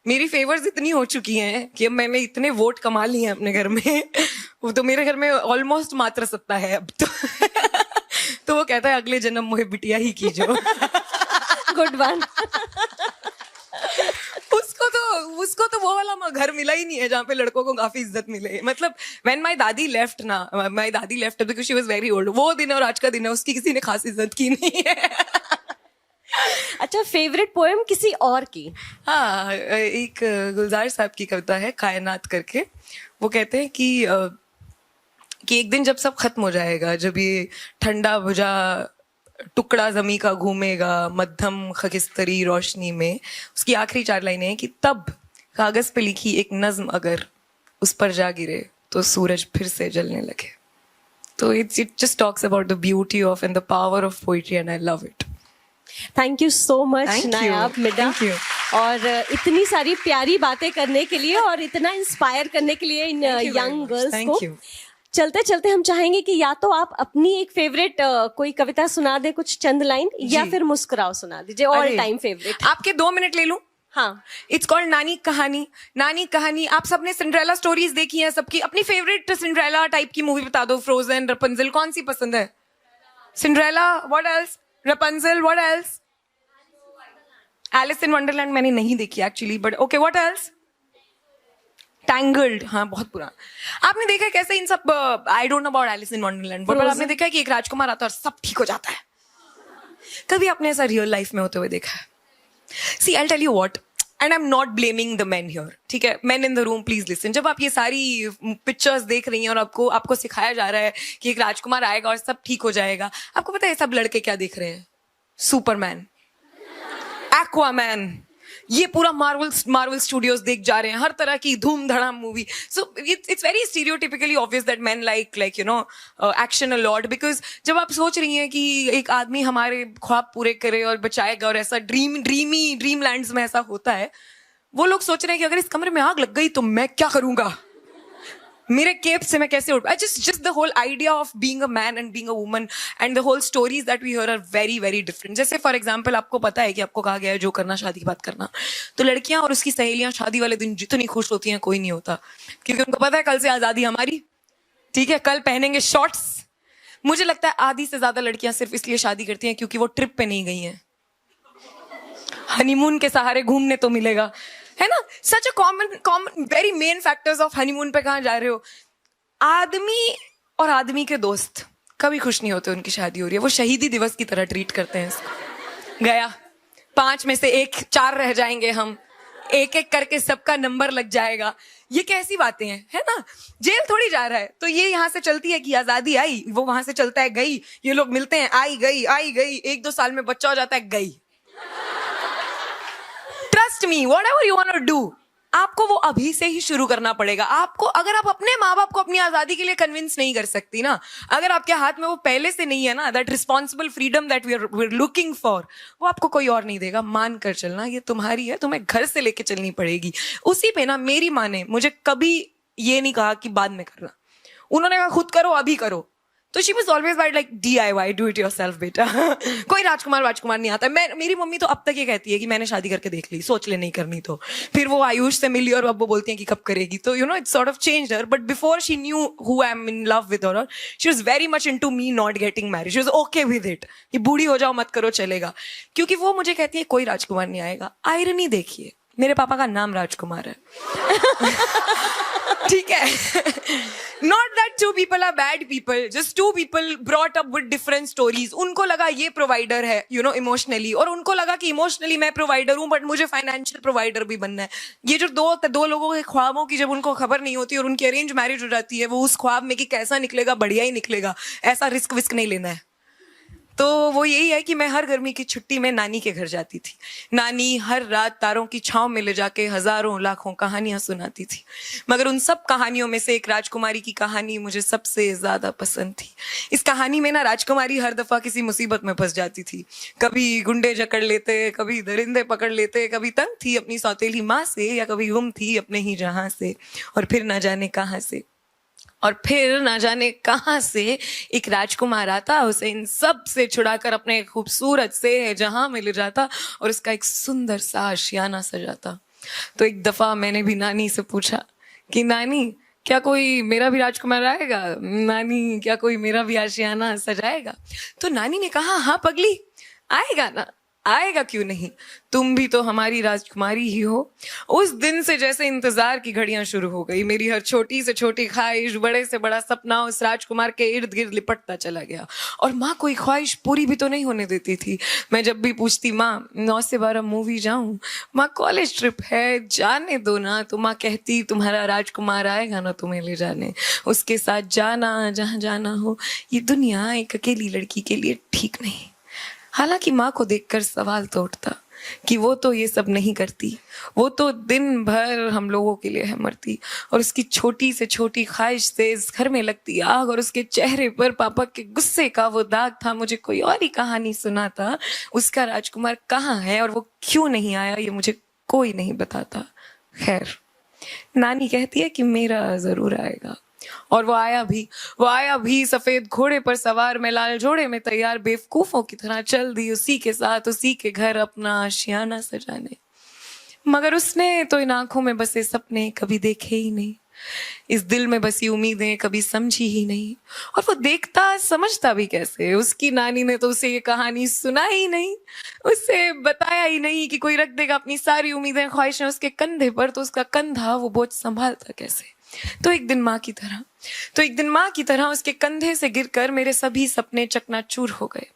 मेरी फेवर्स इतनी हो चुकी हैं कि अब मैंने इतने वोट कमा लिए हैं अपने घर में. वो तो मेरे घर में ऑलमोस्ट मात्र सत्ता है अब तो. तो वो कहता है अगले जन्म मुझे बिटिया ही कीजो. Good one. उसको तो वो वाला घर मिला ही नहीं है जहाँ पे लड़कों को काफी इज्जत मिले. मतलब when my दादी left because she was very old, वो दिन और आज का दिन है, उसकी किसी ने खास इज्जत की नहीं है. अच्छा, फेवरेट पोएम किसी और की? हाँ, एक गुलजार साहब की कविता है कायनात करके. वो कहते हैं कि एक दिन जब सब खत्म हो जाएगा, जब ये ठंडा भुजा टुकड़ा जमी का घूमेगा मध्यम खगिस्तरी रोशनी में, उसकी आखिरी 4 लाइनें हैं कि तब कागज पे लिखी एक नज्म अगर उस पर जा गिरे तो सूरज फिर से जलने लगे. तो it just talks about the beauty of and the power of poetry, and I love it. Thank you so much Nayab मिडा. Thank you. और इतनी सारी प्यारी बातें करने के लिए और इतना इंस्पायर करने के लिए इन यंग गर्ल्स को. चलते चलते हम चाहेंगे कि या तो आप अपनी एक फेवरेट कोई कविता सुना दे, कुछ चंद लाइन, या फिर मुस्कुराओ सुना दीजिए. All time favourite. आपके 2 मिनट ले लूं? हाँ. इट्स कॉल्ड नानी कहानी. नानी कहानी. आप सबने सिंड्रेला स्टोरीज देखी हैं सबकी. अपनी फेवरेट सिंड्रेला टाइप की मूवी बता दो. फ्रोजन, रपुंजल, कौन सी पसंद है? Cinderella. What else? Rapunzel. What else? Alice in Wonderland मैंने नहीं देखी actually, but okay. What else? Tangled. हाँ, बहुत पुराना. आपने देखा है कैसे इन सब, I don't know about Alice in Wonderland, but आपने देखा है कि एक राजकुमार आता है और सब ठीक हो जाता है? कभी आपने ऐसा रियल लाइफ में होते हुए देखा है? See, I tell you what, and I am not blaming the men here, ठीक है? Men in the room, please listen. जब आप ये सारी पिक्चर्स देख रही हैं और आपको सिखाया जा रहा है कि एक राजकुमार आएगा और सब ठीक हो जाएगा, आपको पता है सब लड़के क्या देख रहे हैं? सुपरमैन, एक्वामैन, ये पूरा मार्वल स्टूडियोज देख जा रहे हैं, हर तरह की धूम धड़ाम movie. So it's very stereotypically obvious that main like you know action a lot. Because जब आप सोच रही हैं कि एक आदमी हमारे ख्वाब पूरे करे और बचाएगा, और ऐसा ड्रीम लैंड्स में ऐसा होता है, वो लोग सोच रहे हैं कि अगर इस कमरे में आग लग गई तो मैं क्या करूंगा, मेरे केप से मैं कैसे उठ. just the whole idea of being a man and being a woman and the whole stories that we hear are very very different. जैसे फॉर एग्जाम्पल आपको पता है कि आपको कहा गया है जो करना शादी की बात करना, तो लड़कियां और उसकी सहेलियां शादी वाले दिन जितनी खुश होती हैं कोई नहीं होता, क्योंकि उनको पता है कल से आजादी हमारी. ठीक है, कल पहनेंगे शॉर्ट्स. मुझे लगता है आधी से ज्यादा लड़कियां सिर्फ इसलिए शादी करती हैं क्योंकि वो ट्रिप पे नहीं गई हैं. हनीमून के सहारे घूमने तो मिलेगा, है ना. Such a common very main factors of honeymoon पे कहाँ जा रहे हो. आदमी और आदमी के दोस्त कभी खुश नहीं होते उनकी शादी हो रही है. वो शहीदी दिवस की तरह ट्रीट करते हैं इसको. गया 5 में से 4 रह जाएंगे हम, एक एक करके सबका नंबर लग जाएगा. ये कैसी बातें हैं, है ना. जेल थोड़ी जा रहा है. तो ये यहाँ से चलती है कि आजादी आई, वो वहां से चलता है गई. ये लोग मिलते हैं, आई गई 1-2 साल में बच्चा हो जाता है, गई. Trust me, whatever you want to do, आपको वो अभी से ही शुरू करना पड़ेगा. आपको, अगर आप अपने माँ बाप को अपनी आजादी के लिए कन्विंस नहीं कर सकती ना, अगर आपके हाथ में वो पहले से नहीं है ना, that responsible freedom that we are looking for, वो आपको कोई और नहीं देगा. मान कर चलना, ये तुम्हारी है, तुम्हें घर से लेके चलनी पड़ेगी. उसी पे ना मेरी माँ ने मुझे कभी ये नहीं कहा कि बाद में करना. उन्होंने कहा खुद करो, अभी करो. तो she was always like DIY, do it yourself बेटा. कोई राजकुमार नहीं आता. मेरी मम्मी तो अब तक ये कहती है कि मैंने शादी करके देख ली, सोच ले नहीं करनी तो. फिर वो आयुष से मिली और अब वो बोलती है कि कब करेगी. तो you know it's sort of changed her. But before she knew who I am in love with her, she was very much into me not getting married. She was okay with it कि बूढ़ी हो जाओ मत करो चलेगा. क्योंकि वो मुझे कहती है कोई राजकुमार नहीं आएगा. आयरनी देखिए, मेरे पापा का नाम राजकुमार है. ठीक है. Not that 2 people are bad people, just 2 people brought up with different stories. उनको लगा ये प्रोवाइडर है, you know, इमोशनली, और उनको लगा कि इमोशनली मैं प्रोवाइडर हूँ, बट मुझे फाइनेंशियल प्रोवाइडर भी बनना है. ये जो दो लोगों के ख्वाबों की जब उनको खबर नहीं होती और उनकी अरेंज मैरिज हो जाती है, वो उस ख्वाब में कि कैसा निकलेगा, बढ़िया ही निकलेगा, ऐसा रिस्क विस्क नहीं लेना है. तो वो यही है कि मैं हर गर्मी की छुट्टी में नानी के घर जाती थी. नानी हर रात तारों की छांव में ले जाके हजारों लाखों कहानियां सुनाती थी. मगर उन सब कहानियों में से एक राजकुमारी की कहानी मुझे सबसे ज्यादा पसंद थी. इस कहानी में ना राजकुमारी हर दफा किसी मुसीबत में फंस जाती थी. कभी गुंडे जकड़ लेते, कभी दरिंदे पकड़ लेते, कभी तंग थी अपनी सौतेली माँ से, या कभी गुम थी अपने ही जहां से, और फिर ना जाने कहाँ से. और फिर ना जाने कहाँ से एक राजकुमार आता, उसे इन सब से छुड़ाकर अपने खूबसूरत से जहां में ले जाता और उसका एक सुंदर सा आशियाना सजाता. तो एक दफा मैंने भी नानी से पूछा कि नानी क्या कोई मेरा भी राजकुमार आएगा, नानी क्या कोई मेरा भी आशियाना सजाएगा. तो नानी ने कहा हाँ पगली, आएगा ना, आएगा क्यों नहीं, तुम भी तो हमारी राजकुमारी ही हो. उस दिन से जैसे इंतजार की घड़ियां शुरू हो गई. मेरी हर छोटी से छोटी ख्वाहिश, बड़े से बड़ा सपना उस राजकुमार के इर्द गिर्द लिपटता चला गया. और माँ कोई ख्वाहिश पूरी भी तो नहीं होने देती थी. मैं जब भी पूछती माँ 9 से 12 मूवी जाऊं, माँ कॉलेज ट्रिप है जाने दो ना, तो माँ कहती तुम्हारा राजकुमार आएगा ना तुम्हें ले जाने, उसके साथ जाना जहाँ जाना हो. ये दुनिया एक अकेली लड़की के लिए ठीक नहीं. हालांकि माँ को देखकर सवाल तो उठता कि वो तो ये सब नहीं करती, वो तो दिन भर हम लोगों के लिए है मरती. और उसकी छोटी से छोटी ख्वाहिश से इस घर में लगती आग, और उसके चेहरे पर पापा के गुस्से का वो दाग था. मुझे कोई और ही कहानी सुनाता, उसका राजकुमार कहाँ है और वो क्यों नहीं आया, ये मुझे कोई नहीं बताता. खैर, नानी कहती है कि मेरा जरूर आएगा. और वो आया भी सफेद घोड़े पर सवार, में लाल जोड़े में तैयार, बेवकूफों की तरह चल दी उसी के साथ, उसी के घर अपना आशियाना सजाने. मगर उसने तो इन आंखों में बसे सपने कभी देखे ही नहीं, इस दिल में बसी उम्मीदें कभी समझी ही नहीं. और वो देखता समझता भी कैसे, उसकी नानी ने तो उसे ये कहानी सुनाई ही नहीं, उसे बताया ही नहीं कि कोई रख देगा अपनी सारी उम्मीदें ख्वाहिशें उसके कंधे पर, तो उसका कंधा वो बोझ संभालता कैसे. तो एक दिन माँ की तरह उसके कंधे से गिरकर मेरे सभी सपने चकनाचूर हो गए.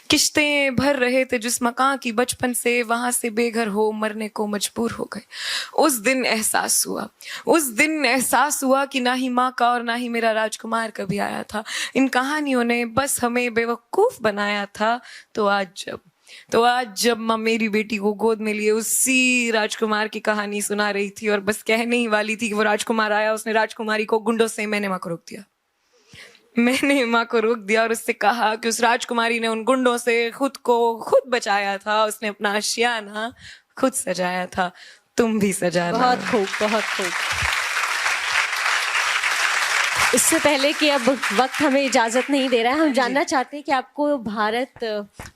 किश्तें भर रहे थे जिस मकान की बचपन से, वहां से बेघर हो मरने को मजबूर हो गए. उस दिन एहसास हुआ कि ना ही माँ का और ना ही मेरा राजकुमार कभी आया था. इन कहानियों ने बस हमें बेवकूफ बनाया था. तो आज जब तो आज जब माँ मेरी बेटी को गोद में लिए उसी राजकुमार की कहानी सुना रही थी और बस कहने ही वाली थी कि वो राजकुमार आया, उसने राजकुमारी को गुंडों से, मैंने माँ को रोक दिया। मैंने माँ को रोक दिया और उससे कहा कि उस राजकुमारी ने उन गुंडों से खुद को खुद बचाया था, उसने अपना आशियाना खुद सजाया था, तुम भी सजाना। बहुत खूब, बहुत खूब। इससे पहले कि अब वक्त हमें इजाजत नहीं दे रहा है, हम जानना चाहते हैं कि आपको भारत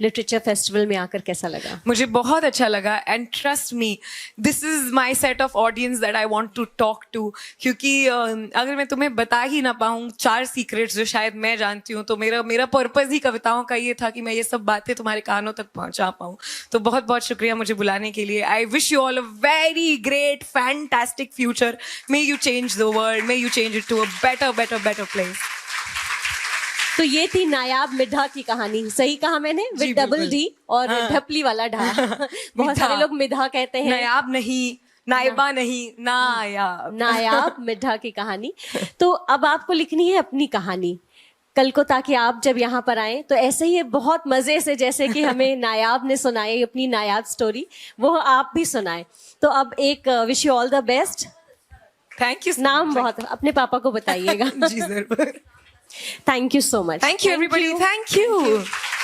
लिटरेचर फेस्टिवल में आकर कैसा लगा? मुझे बहुत अच्छा लगा and trust me, this is my set of audience that I want to talk to. क्योंकि अगर मैं तुम्हें बता ही ना पाऊँ 4 सीक्रेट्स जो शायद मैं जानती हूँ, तो मेरा पर्पस ही कविताओं का ये था कि मैं ये सब बातें तुम्हारे कानों तक पहुंचा पाऊँ। तो बहुत बहुत शुक्रिया मुझे बुलाने के लिए। I wish you all a very great fantastic future. May you change the world, may you change it to a better place। तो ये थी नायाब मिधा की कहानी। सही कहा मैंने? विद डबल डी और ढपली वाला ढा। बहुत सारे लोग मिधा कहते हैं, नायाब नहीं, नायबा नहीं, नायाब। नायाब मिधा की कहानी। तो अब आपको लिखनी है अपनी कहानी कल को, ताकि आप जब यहाँ पर आए तो ऐसे ही बहुत मजे से, जैसे कि हमें नायाब ने सुनाई अपनी नायाब स्टोरी, वो आप भी सुनाए। तो अब एक wish you all the best. Thank you. नाम बहुत, अपने पापा को बताइएगा। जी जरूर। Thank you so much. Thank you everybody. Thank you.